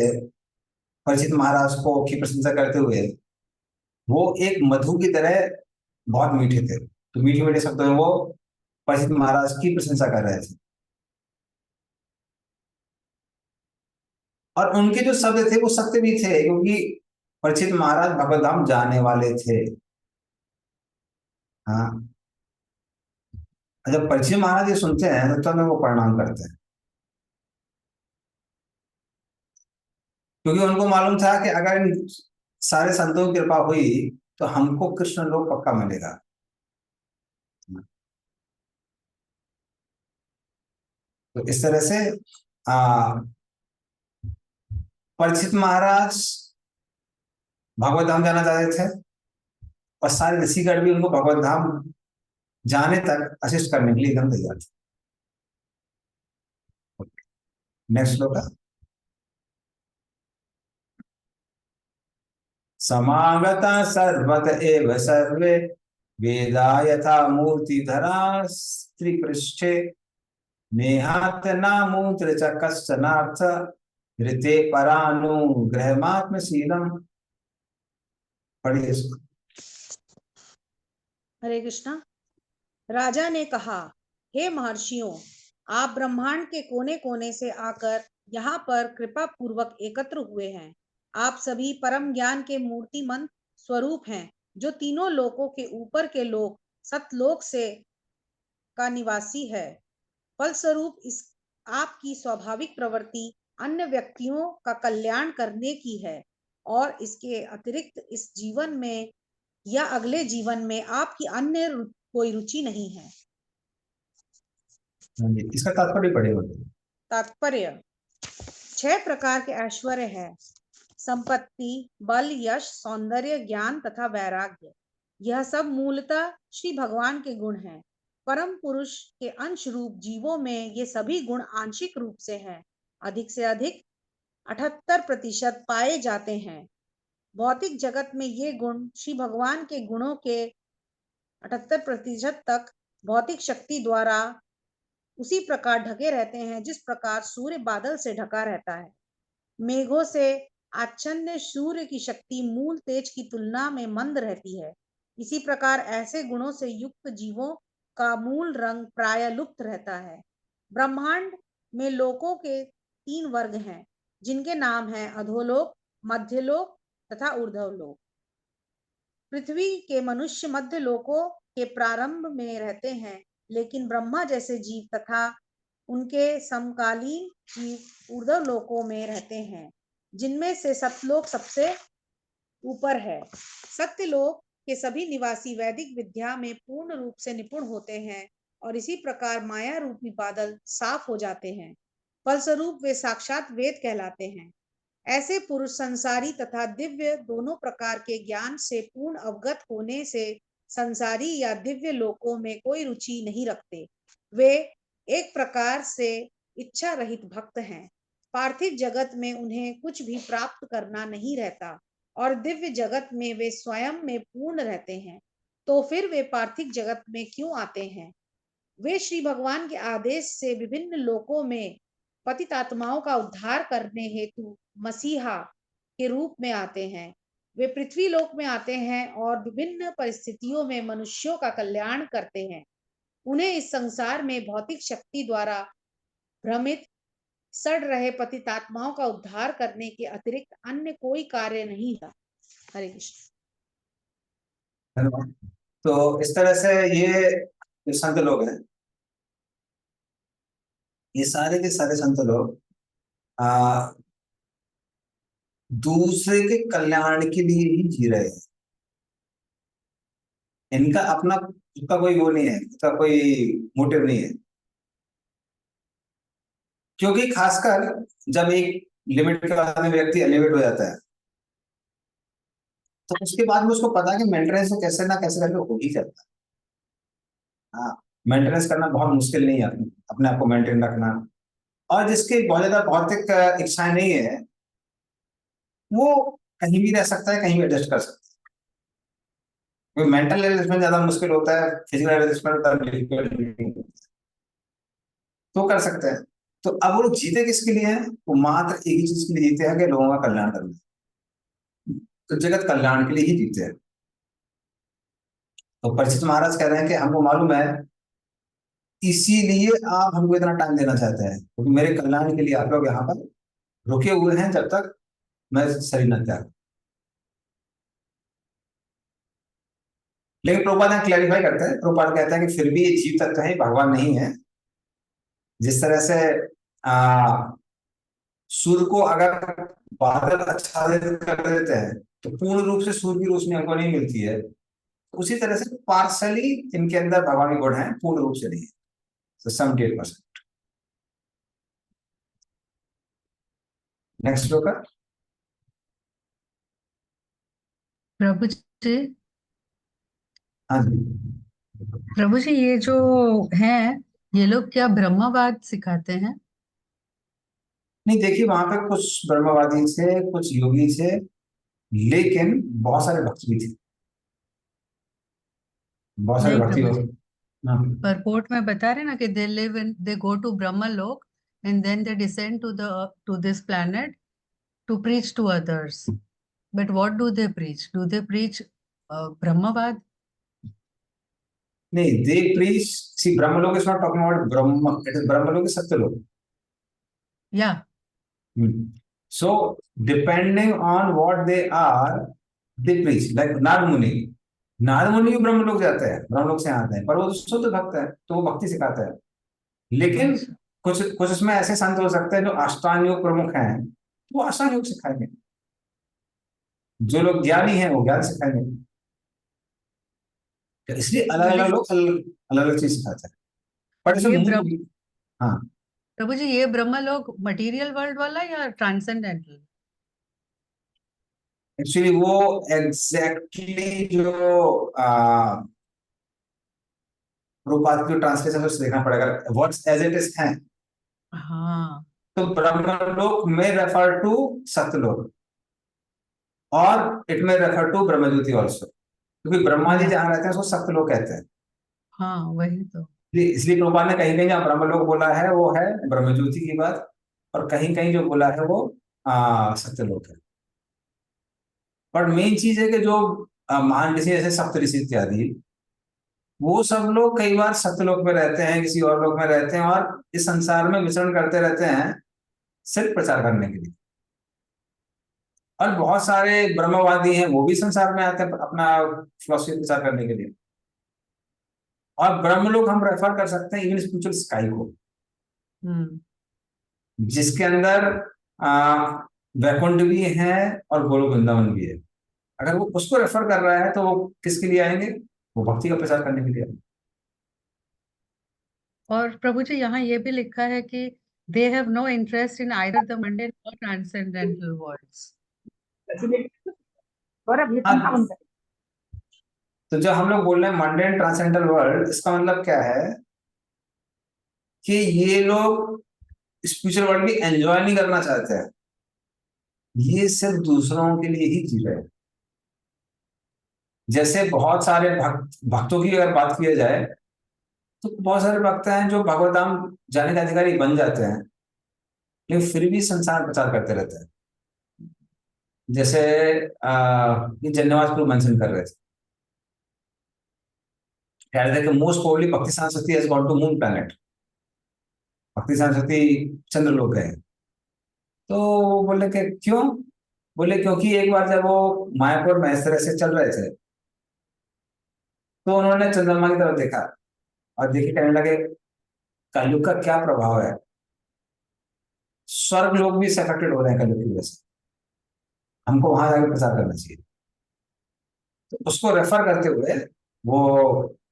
परीक्षित महाराज को की प्रशंसा करते हुए, वो एक मधु की तरह बहुत मीठे थे। तो मीठे मीठे शब्दों में वो परीक्षित महाराज की प्रशंसा कर रहे थे, और उनके जो शब्द थे वो सत्य भी थे, क्योंकि परीक्षित महाराज भगवत धाम जाने वाले थे। हाँ, जब परीक्षित महाराज ये सुनते हैं तो वो प्रणाम करते हैं, क्योंकि उनको मालूम था कि अगर इन सारे संतों की कृपा हुई तो हमको कृष्ण लोक पक्का मिलेगा। तो इस तरह से परीक्षित महाराज भगवत धाम जाना चाहते थे, और सारे ऋषिगण भी उनको भगवत धाम जाने तक असिस्ट करने के लिए एकदम तैयार थे। नेक्स्ट श्लोक। समागता सर्वत एव सर्वे वेदा यथा मूर्तिधरा स्त्रीपृष्ठे नेहात नामूत्र च कश्चनार्थ ऋते परानुग्रहमात्मशीलम। पढ़िए इसको। हरे कृष्णा। राजा ने कहा, हे महर्षियों, आप ब्रह्मांड के कोने कोने से आकर यहाँ पर कृपा पूर्वक एकत्र हुए हैं। आप सभी परम ज्ञान के मूर्तिमंत स्वरूप हैं, जो तीनों लोकों के ऊपर के लोक सतलोक से का निवासी है। फलस्वरूप इस आपकी स्वाभाविक प्रवृत्ति अन्य व्यक्तियों का कल्याण करने की है, और इसके अतिरिक्त इस जीवन में या अगले जीवन में आपकी अन्य कोई रुचि नहीं है। इसका तात्पर्य पढ़ेगा। तात्पर्य: 6 प्रकार के ऐश्वर्य है: संपत्ति, बल, यश, सौंदर्य, ज्ञान तथा वैराग्य। यह सब मूलतः श्री भगवान के गुण हैं। परम पुरुष के अंश रूप जीवों में ये सभी गुण आंशिक रूप से हैं। अधिक से अधिक 78% पाए जाते हैं। भौतिक जगत में ये गुण श्री भगवान के गुणों के 78% तक भौतिक शक्ति द्वारा उसी प्रकार ढके रहते हैं जिस प्रकार सूर्य बादल से ढका रहता है। मेघों से आच्छन्न सूर्य की शक्ति मूल तेज की तुलना में मंद रहती है। इसी प्रकार ऐसे गुणों से युक्त जीवों का मूल रंग प्राय लुप्त रहता है। ब्रह्मांड में लोकों के 3 वर्ग हैं, जिनके नाम हैं अधोलोक, मध्यलोक तथा ऊर्ध्वलोक। पृथ्वी के मनुष्य मध्य लोकों के प्रारंभ में रहते हैं, लेकिन ब्रह्मा जैसे जीव तथा उनके समकालीन जीव ऊर्ध्व लोकों में रहते हैं, जिनमें से सतलोक सबसे ऊपर है। सत्यलोक के सभी निवासी वैदिक विद्या में पूर्ण रूप से निपुण होते हैं, और इसी प्रकार माया रूपी बादल साफ हो जाते हैं। फलस्वरूप वे साक्षात वेद कहलाते हैं। ऐसे पुरुष संसारी तथा दिव्य दोनों प्रकार के ज्ञान से पूर्ण अवगत होने से संसारी या दिव्य लोकों में कोई रुचि नहीं रखते। वे एक प्रकार से इच्छा रहित भक्त हैं। पार्थिव जगत में उन्हें कुछ भी प्राप्त करना नहीं रहता, और दिव्य जगत में वे स्वयं में पूर्ण रहते हैं। तो फिर वे पार्थिव जगत में क्यों आते हैं? वे श्री भगवान के आदेश से विभिन्न लोकों में पतित आत्माओं का उद्धार करने हेतु मसीहा के रूप में आते हैं। वे पृथ्वी लोक में आते हैं और विभिन्न परिस्थितियों में मनुष्यों का कल्याण करते हैं। उन्हें इस संसार में भौतिक शक्ति द्वारा भ्रमित सड़ रहे पतित आत्माओं का उद्धार करने के अतिरिक्त अन्य कोई कार्य नहीं था। हरे कृष्ण। धन्यवाद। तो इस तरह से ये जो संत लोग हैं, ये सारे के सारे संत लोग दूसरे के कल्याण के लिए ही जी रहे हैं। इनका अपना उसका कोई वो नहीं है, उसका कोई मोटिव नहीं है। क्योंकि खासकर जब एक लिमिट के बाद में व्यक्ति एलिवेट हो जाता है, तो उसके बाद में उसको पता है कि मेंटेनेंस कैसे ना कैसे करके हो ही जाता है। हाँ, मेंटेनेंस करना बहुत मुश्किल नहीं है, अपने आप को मेंटेन रखना। और जिसकी बहुत ज्यादा भौतिक इच्छाएं नहीं है, वो कहीं भी रह सकता है, कहीं भी एडजस्ट कर सकता है। मेंटल एडजस्टमेंट ज्यादा मुश्किल होता है, फिजिकल एडजस्टमेंट तो कर सकते हैं। तो अब वो लोग जीते किसके लिए हैं? वो मात्र एक ही चीज के लिए जीते हैं कि लोगों का कल्याण करना। तो जगत कल्याण के लिए ही जीते हैं। तो परीक्षित महाराज कह रहे हैं कि हमको मालूम है, इसीलिए आप हमको इतना टाइम देना चाहते हैं, क्योंकि मेरे कल्याण के लिए आप लोग यहाँ पर रुके हुए हैं जब तक मैं शरीर न त्याग। लेकिन प्रभुपाद यहाँ क्लैरिफाई करते हैं। प्रभुपाद कहते हैं कि फिर भी ये जीव तत्व है, भगवान नहीं है। जिस तरह से सूर्य को अगर बादल आच्छादित कर देते हैं तो पूर्ण रूप से सूर्य की रोशनी हमको नहीं मिलती है, उसी तरह से पार्सली इनके अंदर भगवान के गुण हैं, पूर्ण रूप से नहीं है। So 78%। नेक्स्ट श्लोक। प्रभु जी, हाँ जी। प्रभु जी, ये जो हैं, ये लोग क्या ब्रह्मवाद सिखाते हैं? नहीं, देखिए वहां पे कुछ ब्रह्मवादी थे, कुछ योगी थे, लेकिन बहुत सारे भक्त भी थे। बहुत सारे नहीं भक्ति प्रभु जी, लोग। हाँ। परपोर्ट में बता रहे ना कि they live in, they go to Brahmaloka and then they descend to this planet to preach to others. But what do they preach? Do they preach Brahmavad? नहीं, they preach, see, Brahmalok is not talking about Brahma, it is Brahmalok is Satyalok. Yeah. So, depending on what they are, they preach. Like Narad Muni. Narad मुनि भी ब्रह्मलोक जाते हैं, ब्रह्मलोक से आते हैं, पर वो तो शुद्ध भक्त है, तो वो भक्ति सिखाते हैं। लेकिन कुछ कुछ उसमें ऐसे संत हो सकते हैं जो अष्टांग योग प्रमुख हैं, वो अष्टांग योग सिखाएंगे। जो लोग ज्ञानी हैं वो ज्ञान सिखाएंगे। तो इसलिए अलग अलग लोग अलग अलग चीज सिखाते हैं। पर ये हाँ प्रभु जी, ये ब्रह्मलोक मटेरियल वर्ल्ड वाला या ट्रांसेंडेंटल? एक्चुअली वो एग्जैक्टली जो प्रभुपाद की ट्रांसलेशन से देखना पड़ेगा, वर्ड्स एज इट इज हैं। हाँ, तो ब्रह्मलोक में रेफर टू सत्यलोक और इट में रेफर टू ब्रह्मज्योति ऑल्सो, क्योंकि ब्रह्मा जी जहां रहते हैं उसको सत्यलोक कहते हैं। हाँ वही तो। इसलिए प्रभुपाद ने कहीं कहीं जहाँ ब्रह्मलोक बोला है वो है ब्रह्मज्योति की बात, और कहीं कहीं जो बोला है वो सत्यलोक है। पर मेन चीज है कि जो महान ऋषि जैसे सप्त ऋषि इत्यादि, वो सब लोग कई बार सत्यलोक में रहते हैं, किसी और लोक में रहते हैं, और इस संसार में विचरण करते रहते हैं सिर्फ प्रचार करने के लिए। और बहुत सारे ब्रह्मवादी हैं, वो भी संसार में आते हैं अपना फिलॉसफी प्रचार करने के लिए। और ब्रह्मलोक हम रेफर कर सकते हैं इवन स्पिरिचुअल स्काई को, जिसके अंदर वैकुंठ भी है और गोलोक वृंदावन भी है। अगर वो उसको रेफर कर रहा है तो वो किसके लिए आएंगे? वो भक्ति का प्रचार करने के लिए आएंगे। और प्रभु जी, यहाँ ये भी लिखा है कि they have no interest in either the mundane or transcendental worlds. तो जो हम लोग बोल रहे हैं मंडेन ट्रांसेंडेंटल वर्ल्ड, इसका मतलब क्या है कि ये लोग स्पिरिचुअल वर्ल्ड भी एंजॉय नहीं करना चाहते हैं, ये सिर्फ दूसरों के लिए ही जी रहे हैं। जैसे बहुत सारे भक्तों की अगर बात की जाए तो बहुत सारे भक्त हैं जो भगवत धाम जाने के अधिकारी बन जाते हैं, लेकिन फिर भी संसार प्रचार करते रहते हैं। जैसे ये जन्नवास प्रभु मेंशन कर रहे थे, कह रहे थे कि most probably Bhakti Saraswati has gone to moon planet, Bhakti Saraswati चंद्रलोक गए। तो बोले कि क्यों? बोले क्योंकि एक बार जब वो मायापुर में इस तरह से चल रहे थे तो उन्होंने चंद्रमा की तरफ देखा और देखी, कहने लगे कलयुग का क्या प्रभाव है, स्वर्ग लोग भी अफेक्टेड हो रहे हैं कलयुग की वजह से, हमको वहां जाकर प्रचार करना चाहिए। तो उसको रेफर करते हुए वो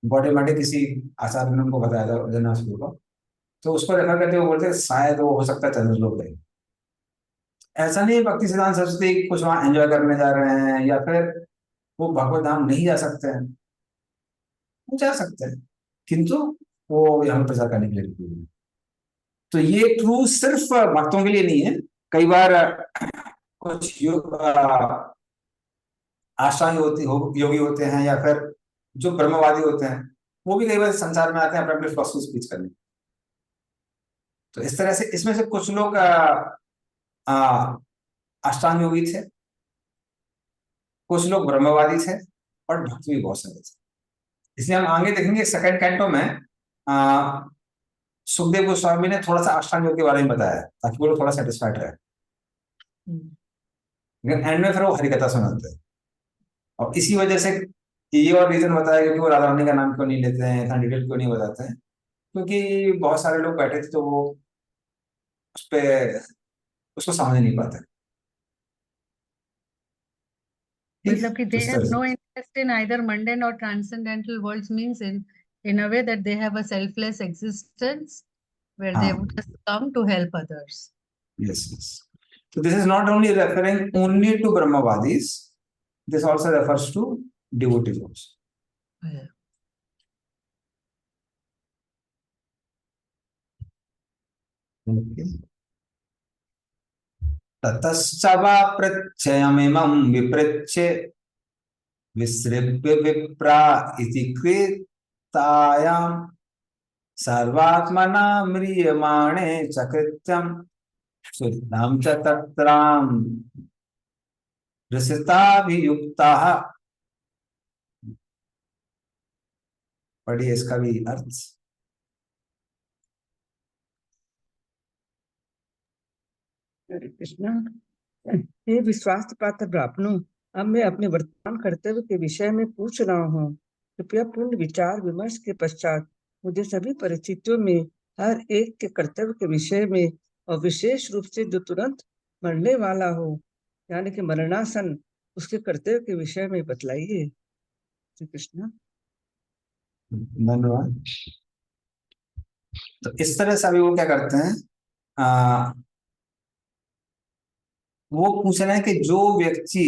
बॉडी माटी किसी आचार्य ने उनको बताया था जन्माष्टमी को, तो उसको रेफर करते हुए बोलते शायद वो हो सकता है चंद्रलोक है। ऐसा नहीं भक्ति सिद्धांत सरस्वती कुछ वहां एंजॉय करने जा रहे हैं या फिर वो भगवत धाम नहीं जा सकते हैं, वो जा सकते हैं, किंतु वो यहाँ प्रचार करने के लिए रुके हुए हैं। तो ये ट्रू सिर्फ भक्तों के लिए नहीं है, कई बार कुछ आश्रमी योगी होते हैं या फिर जो ब्रह्मवादी होते हैं वो भी कई बार संसार में आते हैं अपने अपने फिलॉसफी स्पीच करने। तो इस तरह से इसमें से कुछ लोग अष्टांग योगी थे, कुछ लोग ब्रह्मवादी थे और भक्त भी बहुत सारे थे। इसलिए हम आगे देखेंगे सेकंड कैंटो में सुखदेव गोस्वामी ने थोड़ा सा अष्टांग योग के बारे में बताया ताकि वो लोग थोड़ा सेटिस्फाइड रहे, लेकिन एंड में फिर वो हरिकथा सुनाते हैं। और इसी वजह से ये और रीजन बताया क्योंकि वो राधा रानी का नाम क्यों नहीं लेते हैं, इतना डिटेल क्यों नहीं बताते हैं, क्योंकि बहुत सारे लोग बैठे थे तो वो उस पे उसको समझ नहीं पाते। मतलब कि they have no interest in either mundane or transcendental worlds, means in a way that they have a selfless existence where they would just come to help others. Yes, yes. So this is not only referring only to Brahmavadis, this also refers to devotees also. Yeah. Okay. ततश्च वा प्रत्ययमिमं विपृच्य विसृप्य विप्रा इति कृतायां सर्वात्मना म्रियमाणे च कृत्यं शुद्धं च तत्रां रसिताभियुक्ताः। पढ़िए इसका भी अर्थ। हरे कृष्णा। हे विश्वास पात्र ब्राह्मणों, अब मैं अपने वर्तमान कर्तव्य के विषय में पूछ रहा हूँ। कृपया पूर्ण विचार विमर्श के पश्चात मुझे सभी परिस्थितियों में हर एक के कर्तव्य के विषय में और विशेष रूप से जो तुरंत मरने वाला हो यानी कि मरणासन उसके कर्तव्य के विषय में बतलाइए। श्री कृष्ण। धन्यवाद। तो इस तरह से अभी वो क्या करते हैं, वो पूछ रहे हैं कि जो व्यक्ति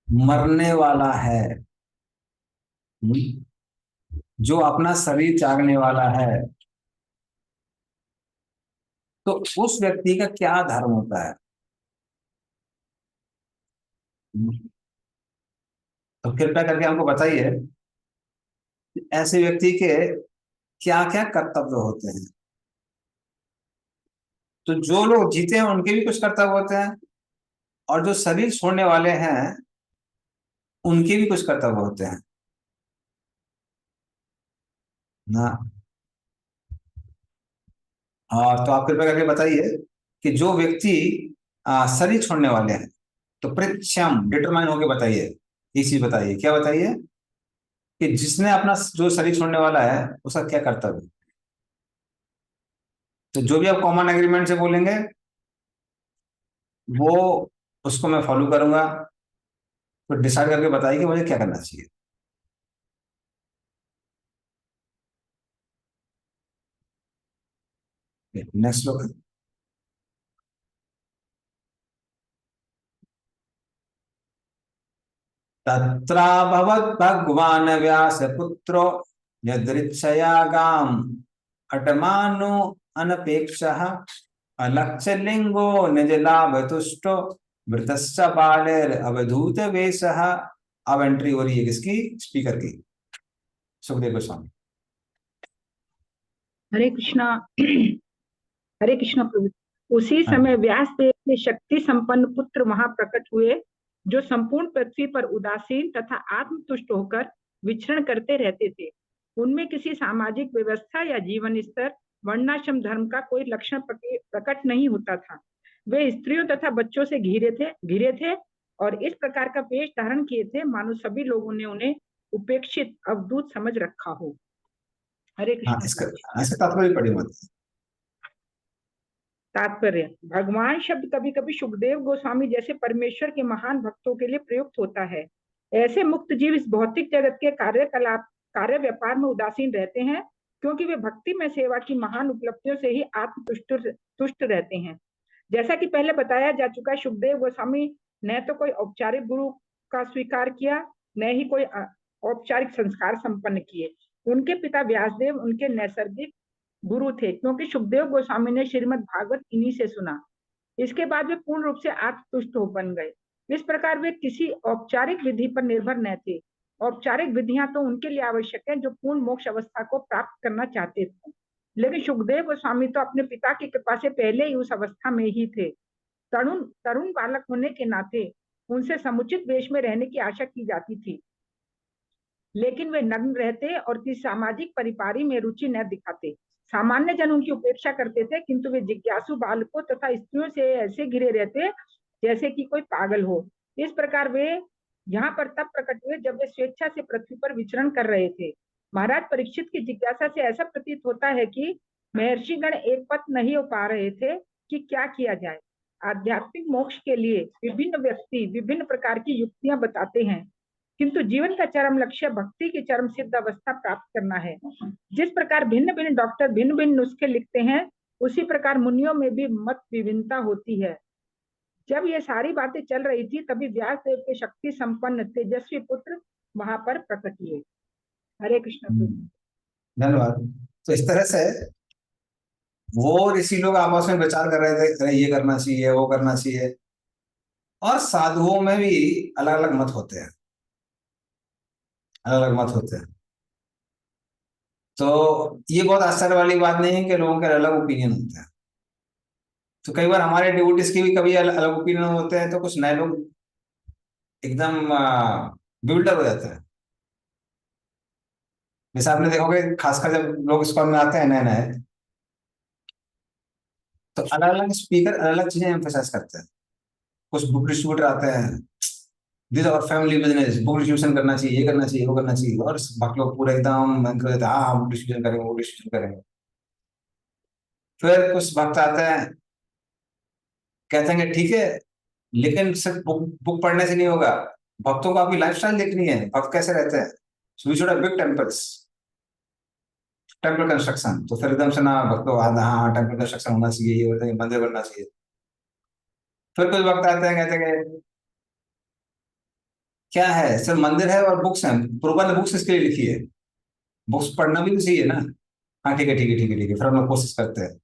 मरने वाला है, जो अपना शरीर त्यागने वाला है, तो उस व्यक्ति का क्या धर्म होता है। तो कृपया करके हमको बताइए ऐसे व्यक्ति के क्या क्या कर्तव्य होते हैं। तो जो लोग जीते हैं उनके भी कुछ कर्तव्य होते हैं और जो शरीर छोड़ने वाले हैं उनके भी कुछ कर्तव्य होते हैं ना। और तो आप कृपया करके बताइए कि जो व्यक्ति शरीर छोड़ने वाले हैं तो पृच्छ्यम डिटरमाइन होके बताइए, एक चीज बताइए, क्या बताइए कि जिसने अपना जो शरीर छोड़ने वाला है उसका क्या कर्तव्य। तो जो भी आप कॉमन एग्रीमेंट से बोलेंगे वो उसको मैं फॉलो करूंगा। तो डिसाइड करके बताइए कि मुझे क्या करना चाहिए। नेक्स्ट लोग तत्रा भवत् भगवान व्यास पुत्रो यदृच्छया गाम अटमानो अनपेक्षः अलक्ष्यलिंगो निज लाभ तुष्टो वृतश्च बालेर अवधूत वेशः अब एंट्री हो रही है किसकी? स्पीकर की, सुखदेव गोस्वामी। हरे कृष्णा। हरे कृष्णा प्रभु। उसी हाँ। समय व्यास देव के शक्ति संपन्न पुत्र वहां प्रकट हुए, जो संपूर्ण पृथ्वी पर उदासीन तथा आत्मतुष्ट होकर विचरण करते रहते थे। उनमें किसी सामाजिक व्यवस्था या जीवन स्तर, वर्णाश्रम धर्म का कोई लक्षण प्रकट नहीं होता था। वे स्त्रियों तथा बच्चों से घिरे थे और इस प्रकार का वेश धारण किए थे मानो सभी लोगों ने उन्हें उपेक्षित अवधूत समझ रखा हो। हरे हाँ, कृष्ण। इसका तात्पर्य पढ़ी मत। तात्पर्य: भगवान शब्द कभी कभी सुखदेव गोस्वामी जैसे परमेश्वर के महान भक्तों के लिए प्रयुक्त होता है। ऐसे मुक्त जीव इस भौतिक जगत के कार्य व्यापार में उदासीन रहते हैं, क्योंकि वे भक्ति में सेवा की महान उपलब्धियों से ही आत्म तुष्ट रहते हैं। जैसा कि पहले बताया जा चुका है, सुखदेव गोस्वामी न तो कोई औपचारिक गुरु का स्वीकार किया, न ही कोई औपचारिक संस्कार संपन्न किए। उनके पिता व्यासदेव उनके नैसर्गिक गुरु थे, क्योंकि सुखदेव गोस्वामी ने श्रीमद् भागवत इन्हीं से सुना। इसके बाद वे पूर्ण रूप से आत्मतुष्ट हो बन गए। इस प्रकार वे किसी औपचारिक विधि पर निर्भर न थे। औपचारिक विधियां तो उनके लिए आवश्यक है जो पूर्ण मोक्ष अवस्था को प्राप्त करना चाहते थे, लेकिन सुखदेव गोस्वामी तो अपने पिता की कृपा से पहले ही उस अवस्था में ही थे। तरुण बालक होने के नाते उनसे समुचित वेश में रहने की आशा की जाती थी, लेकिन वे नग्न रहते और किसी सामाजिक परिपारी में रुचि न दिखाते। सामान्य जन उनकी उपेक्षा करते थे, किंतु वे जिज्ञासु बालकों तथा स्त्रियों से ऐसे घिरे रहते जैसे कि कोई पागल हो। इस प्रकार वे यहाँ पर तब प्रकट हुए जब वे स्वेच्छा से पृथ्वी पर विचरण कर रहे थे। महाराज परीक्षित की जिज्ञासा से ऐसा प्रतीत होता है कि महर्षिगण एक पथ नहीं हो पा रहे थे कि क्या किया जाए। आध्यात्मिक मोक्ष के लिए विभिन्न व्यक्ति विभिन्न प्रकार की युक्तियां बताते हैं, किंतु जीवन का चरम लक्ष्य भक्ति की चरम सिद्ध अवस्था प्राप्त करना है। जिस प्रकार भिन्न भिन्न डॉक्टर भिन्न भिन्न नुस्खे लिखते हैं, उसी प्रकार मुनियों में भी मत विभिन्नता होती है। जब ये सारी बातें चल रही थी, तभी व्यास देव के शक्ति संपन्न तेजस्वी पुत्र वहां पर प्रकट हुए। हरे कृष्ण। धन्यवाद। तो इस तरह से वो ऋषि लोग आपस में विचार कर रहे थे, अरे ये करना चाहिए, वो करना चाहिए। और साधुओं में भी अलग अलग मत होते हैं, अलग अलग मत होते हैं। तो ये बहुत आश्चर्य वाली बात नहीं है कि लोगों के अलग ओपिनियन होते हैं। तो कई बार हमारे डिवोटीज के भी कभी अलग ओपिनियन होते हैं, तो कुछ नए लोग एकदम बिल्डर हो जाते हैं। जैसे आपने देखोगे, खासकर जब लोग इस्कॉन में आते हैं नए नए, तो अलग अलग स्पीकर अलग अलग चीजें एम्फेसाइज करते हैं। कुछ बुक डिस्ट्रीब्यूटर आते हैं, दिस और फैमिली बिजनेस, बुक डिस्ट्रीब्यूशन करना चाहिए, ये करना चाहिए, वो करना चाहिए, और बाकी लोग पूरे एकदम हाँ बुक डिस्ट्रीब्यूशन करेंगे, बुक डिस्ट्रीब्यूशन करेंगे। फिर कुछ भक्त आते हैं, कहते हैं ठीक है, लेकिन सिर्फ बुक पढ़ने से नहीं होगा, भक्तों को आपकी लाइफस्टाइल देखनी है, भक्त कैसे रहते हैं। So we should have big temples, temple construction. तो फिर एकदम से ना भक्तों हाँ टेम्पल कंस्ट्रक्शन होना चाहिए, ये मंदिर बनना चाहिए। फिर कुछ वक्त आते हैं, कहते हैं क्या है, सिर्फ मंदिर है और बुक्स हैं, प्रभुपाद ने बुक्स किसके लिए लिखी है, बुक्स पढ़ना भी तो चाहिए ना। हाँ ठीक है ठीक है ठीक है ठीक है, फिर हम लोग कोशिश करते हैं।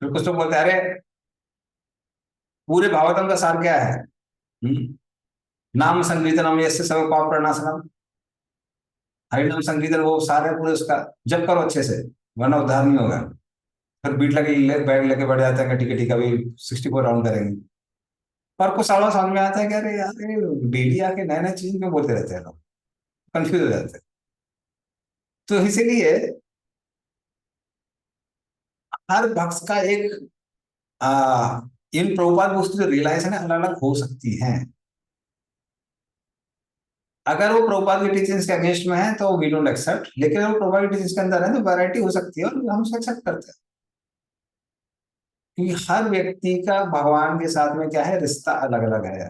फिर कुछ लोग बोलते हैं अरे पूरे भागवतम का सार क्या है, नाम संकीर्तनम यस्य सर्व पाप प्रणाशनम, हरिनाम संकीर्तन वो सार है पूरे, उसका जप करो अच्छे से, वरना उद्धार नहीं होगा। फिर बीट लगे बैग लेके बैठ जाते हैं, ठीक है ठीक है अभी 64 राउंड करेंगे। और कुछ सालों समझ में आता है कि अरे यार डेली आके नए नए चीज क्यों बोलते रहते हैं, लोग कंफ्यूज हो जाते हैं। तो इसीलिए हर भक्त का एक इन प्रभुपाद बुक्स की जो रियलाइजेशन है अलग अलग हो सकती है। अगर वो प्रभुपाद की टीचिंग्स के अगेंस्ट में है तो वी डोंट एक्सेप्ट, लेकिन अगर प्रभुपाद की टीचिंग्स के अंदर है तो वैरायटी हो सकती है और हम उसे एक्सेप्ट करते हैं, क्योंकि हर व्यक्ति का भगवान के साथ में क्या है, रिश्ता अलग अलग है।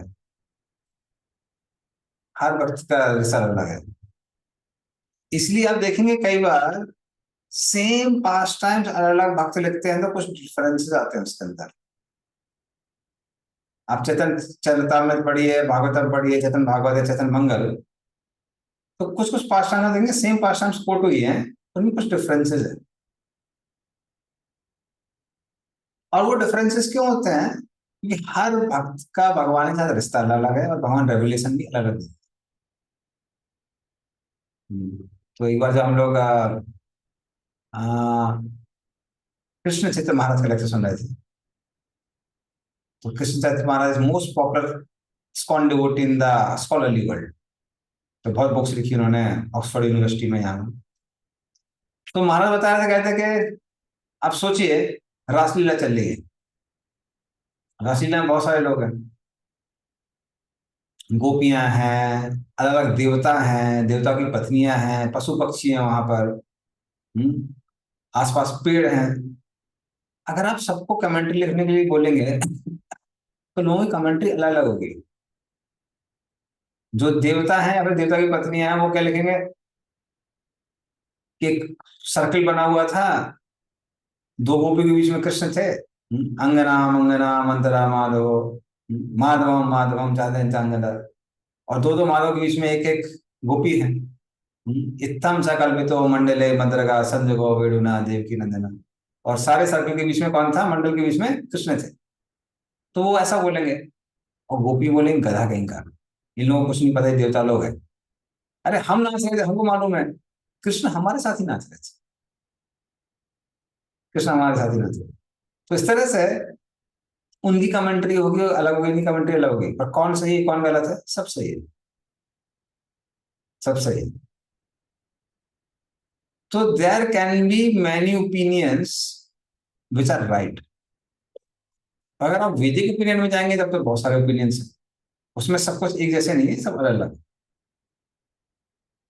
हर भक्त का रिश्ता अलग है। इसलिए आप देखेंगे कई बार सेम पास टाइम्स अलग अलग भक्त लिखते हैं तो कुछ डिफरेंसेस आते हैं उसके अंदर। आप चेतन चरितामृत पढ़िए, भागवतम पढ़िए, चेतन भागवत है, चेतन मंगल, तो कुछ कुछ पास टाइम देंगे सेम पास टाइम्स कोट हुई है, उनमें कुछ डिफरेंसेस है। और वो डिफरेंसेस क्यों होते हैं, क्योंकि हर भक्त का भगवान के साथ रिश्ता अलग अलग है और भगवान रेवलेशन भी अलग अलग है। तो एक बार जब हम लोग कृष्ण चैतन्य महाराज का लेक्चर सुन रहे थे, तो Krishna Chaitanya Maharaj most popular ISKCON devotee in the scholarly world. तो बहुत बुक्स लिखी उन्होंने ऑक्सफोर्ड यूनिवर्सिटी में यहाँ। तो महाराज बता रहे थे, कहते कि आप सोचिए रासलीला चल रही है, रासलीला में बहुत सारे लोग हैं, गोपियां हैं, अलग अलग देवता हैं, देवता की पत्नियां हैं, पशु पक्षी हैं वहां पर, आसपास पेड़ हैं। अगर आप सबको कमेंट्री लिखने के लिए बोलेंगे तो लोगों की कमेंट्री अलग अलग होगी। जो देवता है या फिर देवता की पत्नी है, वो क्या लिखेंगे कि एक सर्कल बना हुआ था, दो गोपी के बीच में कृष्ण थे, अंगना मंगना मंतरा माधव, माधवम माधवम चांदन चांदन, और दो दो माधव के बीच में एक एक गोपी है। इत्थम सा कल्पितो मंडले मद्रगा संजगो वेणुना देवकी नंदना, और सारे सर्कल के बीच में कौन था, मंडल के बीच में कृष्ण थे। तो वो ऐसा बोलेंगे, और गोपी बोलेंगे गधा कहीं का, इन लोगों को कुछ नहीं पता, ये देवता लोग हैं। अरे हम नाच रहे थे, हमको मालूम है, कृष्ण हमारे साथ ही नाच रहे थे, कृष्ण हमारे साथ ही नाच रहे थे। तो इस तरह से उनकी कमेंट्री होगी अलग होगी, इनकी कमेंट्री अलग होगी, पर कौन सही है कौन गलत है, सब सही है, सब सही है। तो there can be many opinions which are right. अगर आप वैदिक ओपिनियन में जाएंगे तब तो बहुत सारे ओपिनियंस हैं, उसमें सब कुछ एक जैसे नहीं है, सब अलग अलग।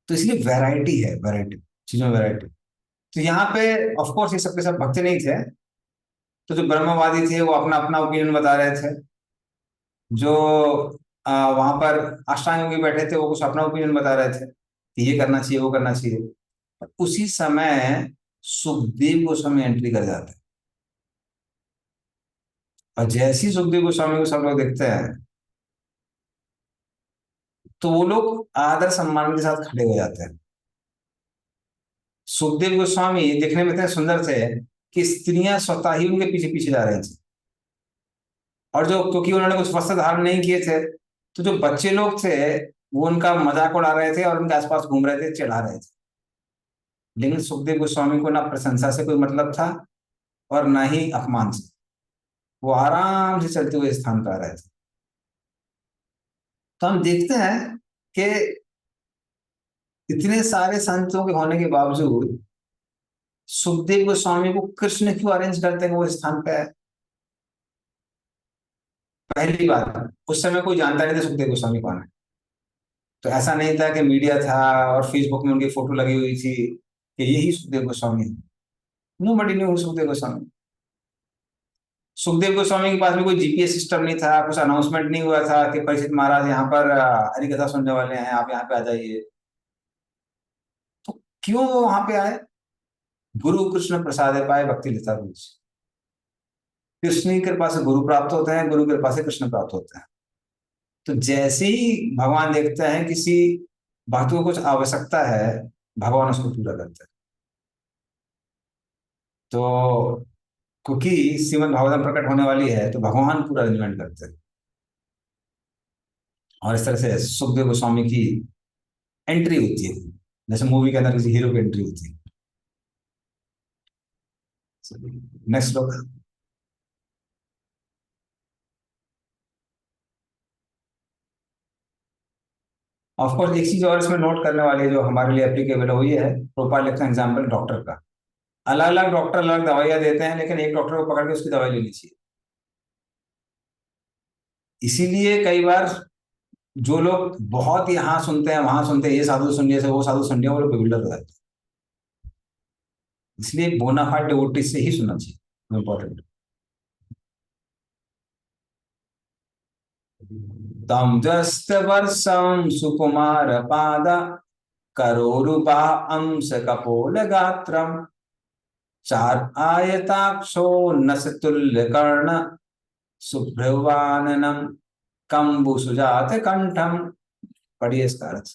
तो इसलिए वैरायटी है, वैरायटी चीजों में वैरायटी। तो यहाँ पे ऑफ कोर्स ये सबके सब भक्त नहीं थे। तो जो ब्रह्मवादी थे वो अपना अपना ओपिनियन बता रहे थे, जो वहां पर अष्टांग योगी बैठे थे वो कुछ अपना ओपिनियन बता रहे थे कि ये करना चाहिए वो करना चाहिए। उसी समय सुखदेव गोस्वामी एंट्री कर जाते हैं, और जैसे ही सुखदेव गोस्वामी को सब लोग देखते हैं तो वो लोग आदर सम्मान के साथ खड़े हो जाते हैं। सुखदेव गोस्वामी देखने में इतने सुंदर थे कि स्त्रियां स्वतः ही उनके पीछे पीछे जा रही थी, और जो क्योंकि उन्होंने कुछ वस्त्र धारण नहीं किए थे, तो जो बच्चे लोग थे वो उनका मजाक उड़ा रहे थे और उनके आसपास घूम रहे थे, चिढ़ा रहे थे। लेकिन सुखदेव गोस्वामी को ना प्रशंसा से कोई मतलब था और ना ही अपमान से, वो आराम से चलते हुए स्थान पर आ रहे थे। तो हम देखते हैं कि इतने सारे संतों के होने के बावजूद सुखदेव गोस्वामी को कृष्ण क्यों अरेंज करते हैं वो स्थान पे है। पहली बात, उस समय कोई जानता नहीं था सुखदेव गोस्वामी कौन है, तो ऐसा नहीं था कि मीडिया था और फेसबुक में उनकी फोटो लगी हुई थी कि यही सुखदेव गोस्वामी है। Nobody knew Sukhdev Goswami. सुखदेव गोस्वामी के पास में कोई जीपीएस सिस्टम नहीं था, कुछ अनाउंसमेंट नहीं हुआ था कि परीक्षित महाराज यहाँ पर हरि कथा सुनने वाले हैं, आप यहाँ पे आ जाइए। तो क्यों वो वहां पे आए? गुरु कृष्ण प्रसाद पाए भक्ति लिता बीज। कृष्ण की कृपा से गुरु प्राप्त होते हैं, गुरु की कृपा से कृष्ण प्राप्त होते हैं। तो जैसे ही भगवान देखते हैं किसी भक्त को कुछ आवश्यकता है, भगवान उसको पूरा करते हैं। तो क्योंकि श्रीमद् भागवतम प्रकट होने वाली है तो भगवान पूरा अरेंजमेंट करते हैं, और इस तरह से सुखदेव गोस्वामी की एंट्री होती है, जैसे मूवी के अंदर किसी हीरो की एंट्री होती है। नेक्स्ट लोग। ऑफ कोर्स एक चीज और इसमें नोट करने वाली है जो हमारे लिए एप्लीकेबल है, वो ये है, प्रोपाल लिखता है एग्जाम्पल डॉक्टर का। अलग अलग डॉक्टर अलग दवाइयां देते हैं, लेकिन एक डॉक्टर को पकड़ के उसकी दवाई लेनी चाहिए। इसीलिए कई बार जो लोग बहुत यहाँ सुनते हैं वहां सुनते हैं, ये साधु सुन लिया वो साधु सुन लिया, वो लोग बिल्डर हो जाते हैं। इसलिए बोनाफाइड डिवोटी से ही सुनना चाहिए, इंपॉर्टेंट। तम जस्त वर्षम सुकुमार पाद करोरुबा अंश कपोल गात्रम चार आयताक्षो नसतुल्य कर्ण सुभ्रवाननम कंबु सुजात कंठम। पढ़िए इसका अर्थ।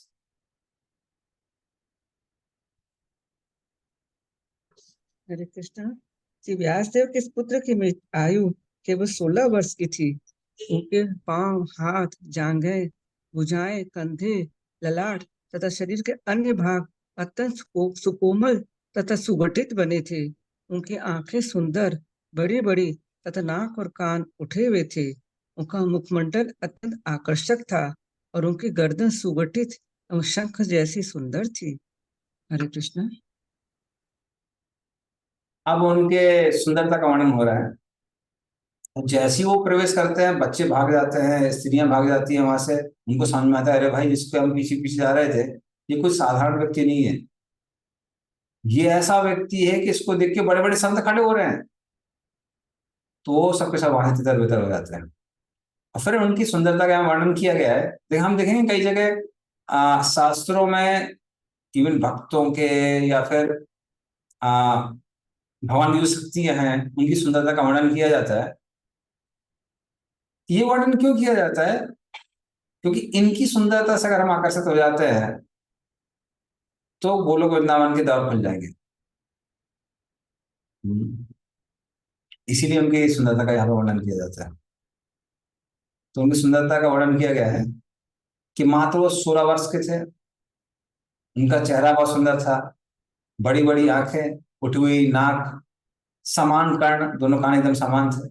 हरे कृष्णा। श्री व्यासदेव के इस पुत्र की आयु केवल 16 वर्ष की थी। उनके पांव, हाथ, जांघें, भुजाएं, कंधे, ललाट तथा शरीर के अन्य भाग अत्यंत सुकोमल तथा सुगठित बने थे। उनकी आंखें सुंदर, बड़ी बड़ी तथा नाक और कान उठे हुए थे। उनका मुखमंडल अत्यंत आकर्षक था और उनकी गर्दन सुगठित एवं शंख जैसी सुंदर थी। हरे कृष्ण। अब उनके सुंदरता का वर्णन हो रहा है। जैसे ही वो प्रवेश करते हैं, बच्चे भाग जाते हैं, स्त्रियां भाग जाती हैं वहां से। उनको समझ में आता है, अरे भाई, जिसको हम पीछे पीछे जा रहे थे, ये कोई साधारण व्यक्ति नहीं है। ये ऐसा व्यक्ति है कि इसको देख के बड़े बड़े संत खड़े हो रहे हैं। तो सबके सब वहां से तितर बितर हो जाते हैं। और फिर उनकी सुंदरता का यहाँ वर्णन किया गया है। देख, हम देखेंगे कई जगह शास्त्रों में, इवन भक्तों के या फिर आ, भगवान की जो शक्तियां हैं, उनकी सुंदरता का वर्णन किया जाता है। ये वर्णन क्यों किया जाता है? क्योंकि इनकी सुंदरता से अगर हम आकर्षित हो जाते हैं तो गोलोक वृंदावन के द्वार खुल जाएंगे। इसीलिए उनकी सुंदरता का यहाँ पर वर्णन किया जाता है। तो उनकी सुंदरता का वर्णन किया गया है कि मात्र वो 16 वर्ष के थे। उनका चेहरा बहुत सुंदर था, बड़ी बड़ी आंखें, उठी हुई नाक, समान कर्ण, दोनों कान एकदम समान थे।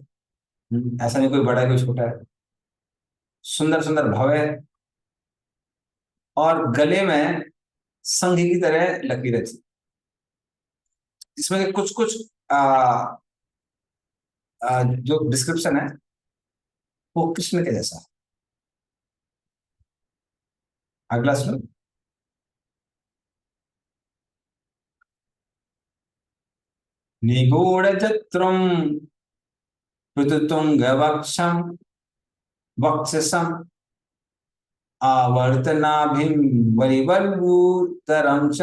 ऐसा नहीं कोई बड़ा है कोई छोटा है। सुंदर सुंदर भवे, और गले में संघ की तरह लकीरें थी। इसमें कुछ कुछ जो डिस्क्रिप्शन है वो कृष्ण के जैसा है। अगला श्लोक। निगूढ़ चत्रुम पृथुतुंग वक्षम वक्षसम आवर्तनाभिं वरिवल्गूतरं च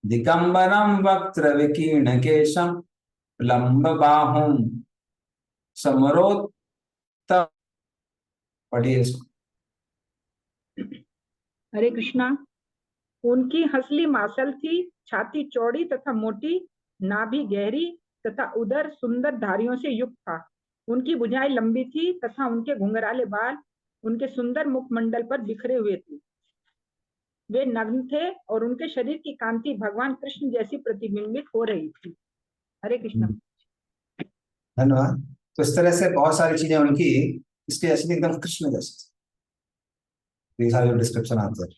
दिगंबरं वक्त्रविकीर्णकेशं लंबबाहुं समरोत्त। पढ़िए इसको। हरे कृष्णा। उनकी हंसली मासल थी, छाती चौड़ी तथा मोटी, नाभि गहरी तथा उदर सुंदर धारियों से युक्त था। उनकी भुजाएं लंबी थी तथा उनके घुंघराले बाल उनके सुंदर मुखमंडल पर बिखरे हुए थे। वे नग्न थे और उनके शरीर की कांति भगवान कृष्ण जैसी प्रतिबिंबित हो रही थी। हरे कृष्ण। धन्यवाद। तो इस तरह से बहुत सारी चीजें उनकी इसके जैसी एकदम कृष्ण जैसी थी। ये सारे जो डिस्क्रिप्शन आते हैं,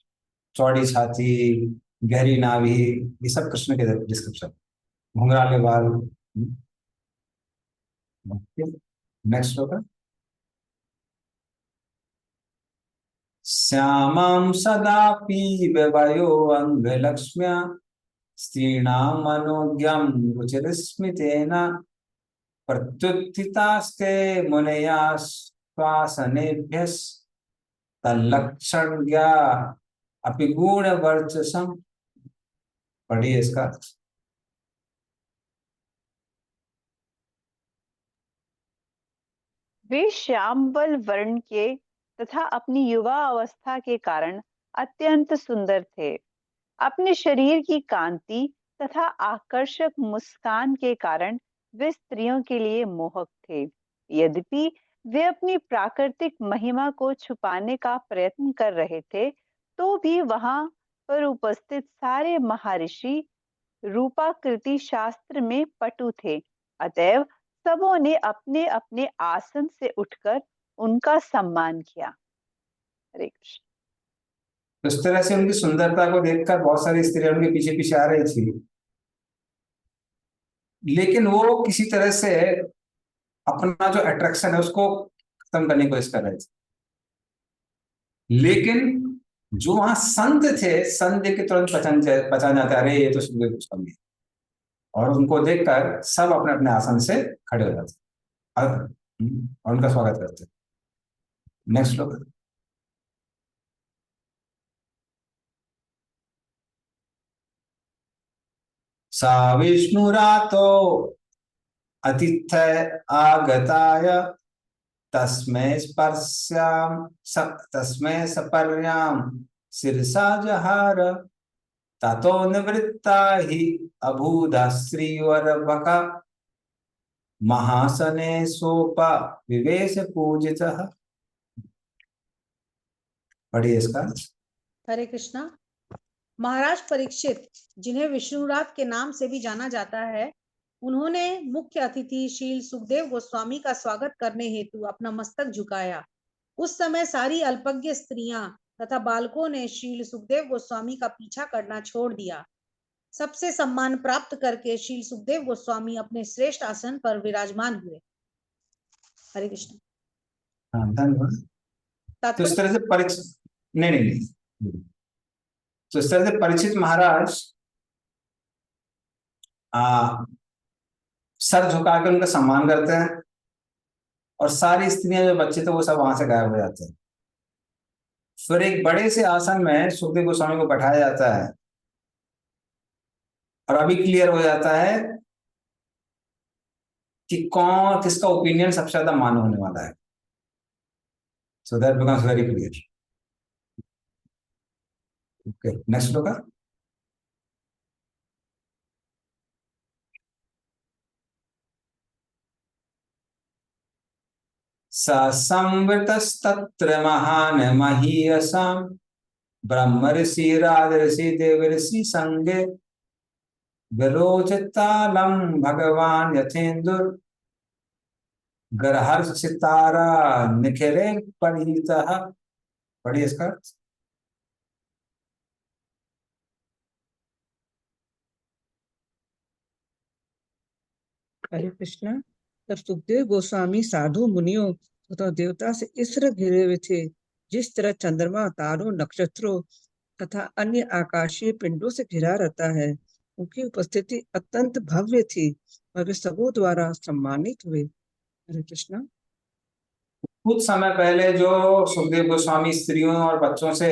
चौड़ी छाती, गहरी नाभि, ये सब कृष्ण के डिस्क्रिप्शन। घुंघराले बाल। नेक्स्ट श्लोक है। श्यामं सदा पीबवयो अंगलक्ष्म्या स्त्रीणां मनोज्ञं रुचिरस्मितेन प्रत्युत्थितास्ते मुनया श्वासनेभ्यस्तल्लक्षण्या अपि गूढ़वर्चसम्। पढ़िए इसका। वे श्यामल वर्ण के तथा अपनी युवा अवस्था के कारण अत्यंत सुंदर थे। अपने शरीर की कांति तथा आकर्षक मुस्कान के कारण वे स्त्रियों के लिए मोहक थे। यद्यपि वे अपनी प्राकृतिक महिमा को छुपाने का प्रयत्न कर रहे थे, तो भी वहां पर उपस्थित सारे महर्षि रूपाकृति शास्त्र में पटु थे। अतएव सबों ने अपने अपने आसन से उठकर उनका सम्मान किया। हरे कृष्ण। तो इस तरह से उनकी सुंदरता को देखकर बहुत सारी स्त्रियां उनके पीछे पीछे आ रही थी, लेकिन वो किसी तरह से अपना जो अट्रैक्शन है उसको खत्म करने की कोशिश कर रहे थे। लेकिन जो वहां संत थे, संत देख के तुरंत पहचान जाता है, अरे ये तो सुंदर कुछ कम है। और उनको देखकर सब अपने अपने आसन से खड़े हो जाते और उनका स्वागत करते। नेक्स्ट लोग। सा विष्णुरातो अतिथय आगताय तस्मै सपर्याम शिरसा जहार ततो निवृत्ता हि अभूदा श्रीवरभका महासने सोपा विवेश पूजितः। पढ़िए इसका। हरे कृष्णा। महाराज परीक्षित, जिन्हें विष्णुराज के नाम से भी जाना जाता है, उन्होंने मुख्य अतिथि श्री सुखदेव गोस्वामी का स्वागत करने हेतु अपना मस्तक झुकाया। उस समय सारी अल्पज्ञ स्त्रियां तथा बालकों ने श्री सुखदेव गोस्वामी का पीछा करना छोड़ दिया। सबसे सम्मान प्राप्त करके श्री सुखदेव गोस्वामी अपने श्रेष्ठ आसन पर विराजमान हुए। हरे कृष्ण। हाँ, धन्यवाद। तो इस तरह से परीक्षित नहीं। तो इस तरह से परीक्षित महाराज सर झुका के उनका सम्मान करते हैं और सारी स्त्रियां जो बच्चे थे वो सब वहां से गायब हो जाते हैं। फिर एक बड़े से आसन में सुखदेव गोस्वामी को बैठाया जाता है और अभी क्लियर हो जाता है कि कौन किसका ओपिनियन सबसे ज्यादा मान्य होने वाला है। So that becomes very clear. Okay, next होगा। संवृतस्तत्र महान महीयसाम ब्रह्म ऋषि राजऋषि देवऋषि संगे विरोचतालम भगवान यथेन्दुर गरहर्ष सितारा निखिले परितः। पढ़िए इसका। हरे कृष्णा। तब सुखदेव गोस्वामी साधु मुनियों तथा देवता से इस तरह घिरे हुए थे जिस तरह चंद्रमा तारों नक्षत्रों तथा अन्य आकाशीय पिंडों से घिरा रहता है। उनकी उपस्थिति अत्यंत भव्य थी और वे सबों द्वारा सम्मानित हुए। हरे कृष्णा। कुछ समय पहले जो सुखदेव गोस्वामी स्त्रियों और बच्चों से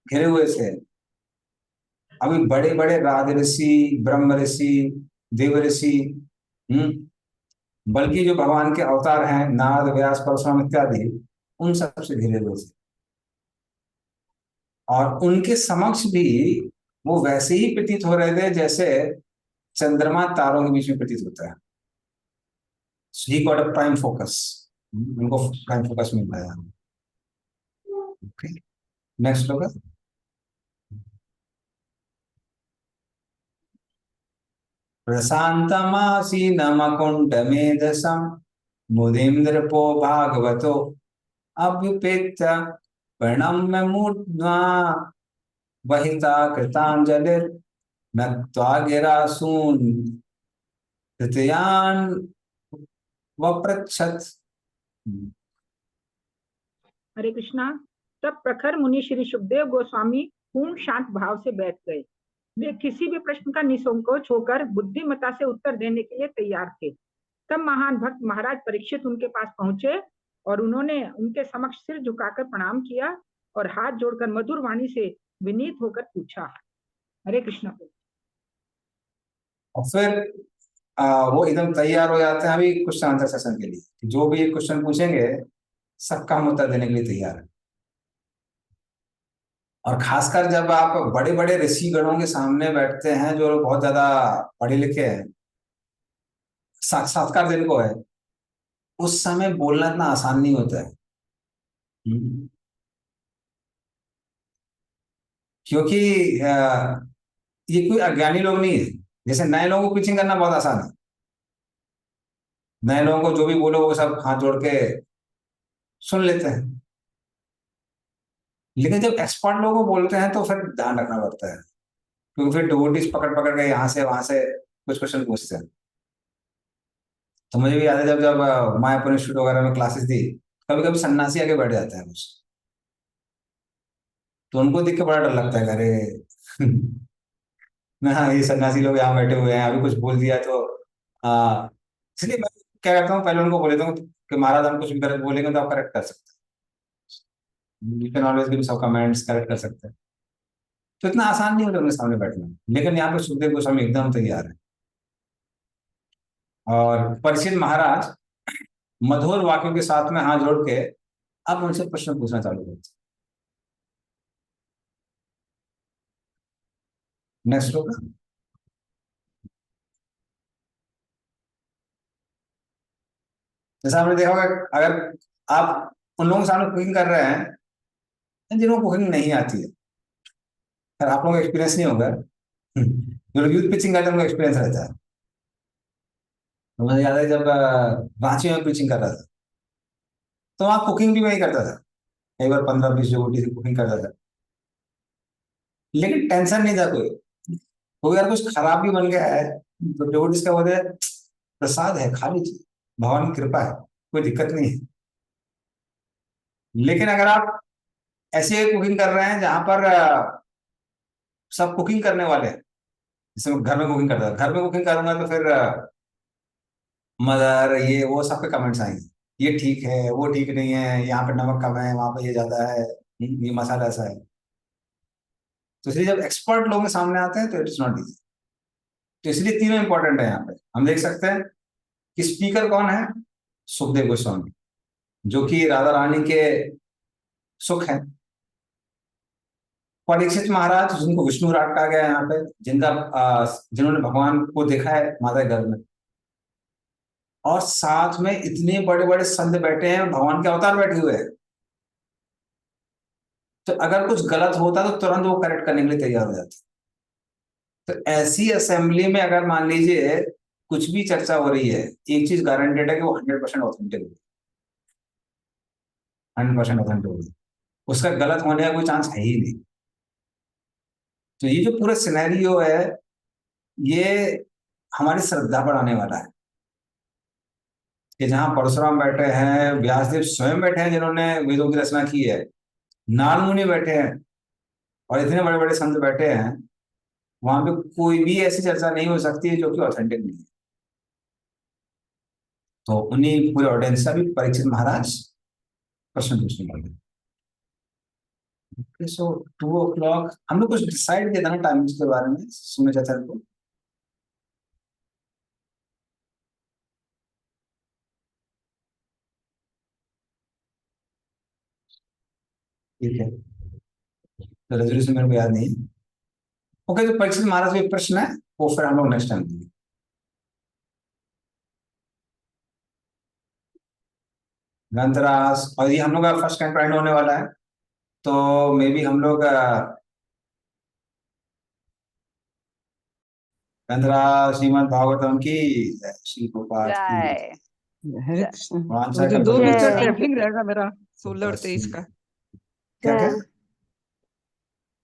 घिरे हुए थे, अभी बड़े बड़े राजऋषि ब्रह्म ऋषि देव ऋषि बल्कि जो भगवान के अवतार हैं नारद व्यास परशुराम इत्यादि, उन सब से घिरे हुए थे और उनके समक्ष भी वो वैसे ही प्रतीत हो रहे थे जैसे चंद्रमा तारों के बीच में प्रतीत होता है। He got a prime focus, उनको प्राइम फोकस मिल रहा है। ओके, नेक्स्ट होगा। प्रशान्तमासीनमकुण्ठमेधसं मुदीन्द्रपो भागवतो अभ्युपेत्य प्रणम्य मूर्ध्ना वहिता कृताञ्जलिर्नत्वा गिरासून् तृतीयान् वपृच्छत्। हरे कृष्णा। तब प्रखर मुनि श्री सुखदेव गोस्वामी पूर्ण शांत भाव से बैठ गए। वे किसी भी प्रश्न का निसंकोच होकर बुद्धिमता से उत्तर देने के लिए तैयार थे। तब महान भक्त महाराज परीक्षित उनके पास पहुंचे और उन्होंने उनके समक्ष सिर झुकाकर प्रणाम किया और हाथ जोड़कर मधुर वाणी से विनीत होकर पूछा। हरे कृष्णा। और फिर वो एकदम तैयार हो जाते हैं अभी क्वेश्चन आंसर सेशन के लिए। जो भी क्वेश्चन पूछेंगे सबका हम उत्तर देने के लिए तैयार है। और खासकर जब आप बड़े बड़े ऋषि गणों के सामने बैठते हैं जो बहुत ज्यादा पढ़े लिखे हैं, साक्षात्कार जिनको है, उस समय बोलना इतना आसान नहीं होता है। क्योंकि ये कोई अज्ञानी लोग नहीं है। जैसे नए लोगों को टीचिंग करना बहुत आसान है। नए लोगों को जो भी बोलो वो सब हाथ जोड़ के सुन लेते हैं, लेकिन जब एक्सपर्ट लोगों को बोलते हैं तो फिर ध्यान रखना पड़ता है, क्योंकि फिर डिवोटीज पकड़ पकड़ के यहाँ से वहां से कुछ क्वेश्चन पूछते हैं। तो मुझे भी याद है जब जब मायापुर इंस्टीट्यूट वगैरह में क्लासेस दी, कभी कभी सन्यासी आगे बैठ जाते हैं कुछ, तो उनको देख के बड़ा डर लगता है। अरे हाँ, ये सन्यासी लोग यहाँ बैठे हुए हैं, अभी कुछ बोल दिया तो इसलिए मैं क्या करता हूँ, पहले उनको बोल देता हूँ कि महाराज हम कुछ भी गलत बोलेंगे तो आप करेक्ट कर सकते हैं। You can always give some comments, correct कर सकते हैं। तो इतना आसान नहीं होता उनके सामने बैठना, लेकिन यहाँ पे सुखदेव गोस्वामी एकदम तैयार है। और परीक्षित महाराज मधुर वाक्यों के साथ में हाथ जोड़ के अब उनसे प्रश्न पूछना चालू करते। नेक्स्ट होगा। जैसा आपने देखा होगा, अगर आप उन लोगों के सामने कुकिंग कर रहे हैं जिनको कुकिंग नहीं आती है, खैर आप लोगों को एक्सपीरियंस नहीं होगा, जो लोग यूथ पिचिंग करते हैं उनको एक्सपीरियंस रहता है। तो मुझे याद है जब रांची में पिचिंग कर रहा था, तो वहाँ कुकिंग भी वही करता था, कई बार 15-20 रोटी से कुकिंग करता था, लेकिन टेंशन नहीं था कोई। तो यार कुछ खराब भी बन गया है तो डिवोटीज का बोलते हैं प्रसाद है, खा लीजिए, भगवान की कृपा है, कोई दिक्कत नहीं है। लेकिन अगर आप ऐसे कुकिंग कर रहे हैं जहां पर सब कुकिंग करने वाले हैं, जैसे मैं घर में कुकिंग करता था, घर में कुकिंग करूंगा तो फिर मदर ये वो सबके कमेंट्स आएंगे, ये ठीक है वो ठीक नहीं है, यहाँ पे नमक कम है वहां पे ये ज्यादा है, ये मसाला ऐसा है। तो इसलिए जब एक्सपर्ट लोग सामने आते हैं तो इट्स नॉट इजी। तो इसलिए तीनों इंपॉर्टेंट है। यहाँ पे हम देख सकते हैं कि स्पीकर कौन है, सुखदेव गोस्वामी, जो कि राधा रानी के सुख है। परीक्षित महाराज जिनको विष्णु राग कहा गया है यहाँ पे, जिन्होंने भगवान को देखा है माता के गर्भ में, और साथ में इतने बड़े बड़े संत बैठे हैं, भगवान के अवतार बैठे हुए हैं। तो अगर कुछ गलत होता तो तुरंत वो करेक्ट करने के लिए तैयार हो जाते। तो ऐसी असेंबली में अगर मान लीजिए कुछ भी चर्चा हो रही है, एक चीज गारंटेड है कि वो 100% ऑथेंटिक होगी, 100% ऑथेंटिक होगी, उसका गलत होने का कोई चांस है ही नहीं। तो ये जो पूरा सिनेरियो है ये हमारी श्रद्धा बढ़ाने वाला है कि जहां परशुराम बैठे हैं, व्यासदेव स्वयं बैठे हैं जिन्होंने वेदों की रचना की है, नारद मुनि बैठे हैं, और इतने बड़े बड़े संत बैठे हैं, वहां पे कोई भी ऐसी चर्चा नहीं हो सकती है जो कि ऑथेंटिक नहीं है। तो उन्हीं पूरे ऑडियंस का भी परीक्षित महाराज प्रश्न पूछने वाले। सो 2 o'clock हम लोग कुछ डिसाइड किया था ना टाइमिंग्स के बारे में, सुने चाहता को। ठीक है, तो रेजोल्यूशन मेरे को याद नहीं है। ओके, तो परीक्षित महाराज का एक प्रश्न है, वो फिर हम लोग नेक्स्ट टाइम देंगे। गंतरास, और ये हम लोग का फर्स्ट कैंपेन होने वाला है, तो मे बी हम लोग गंतरास श्रीमद् भागवतम की श्री गोपाल की जय हरे कृष्ण। वांछा मुझे 2 कल्पतरुभ्यश्च। मीटर जय। सैम्पलिंग रहेगा मेरा 16 और 23 का। क्या क्या जय।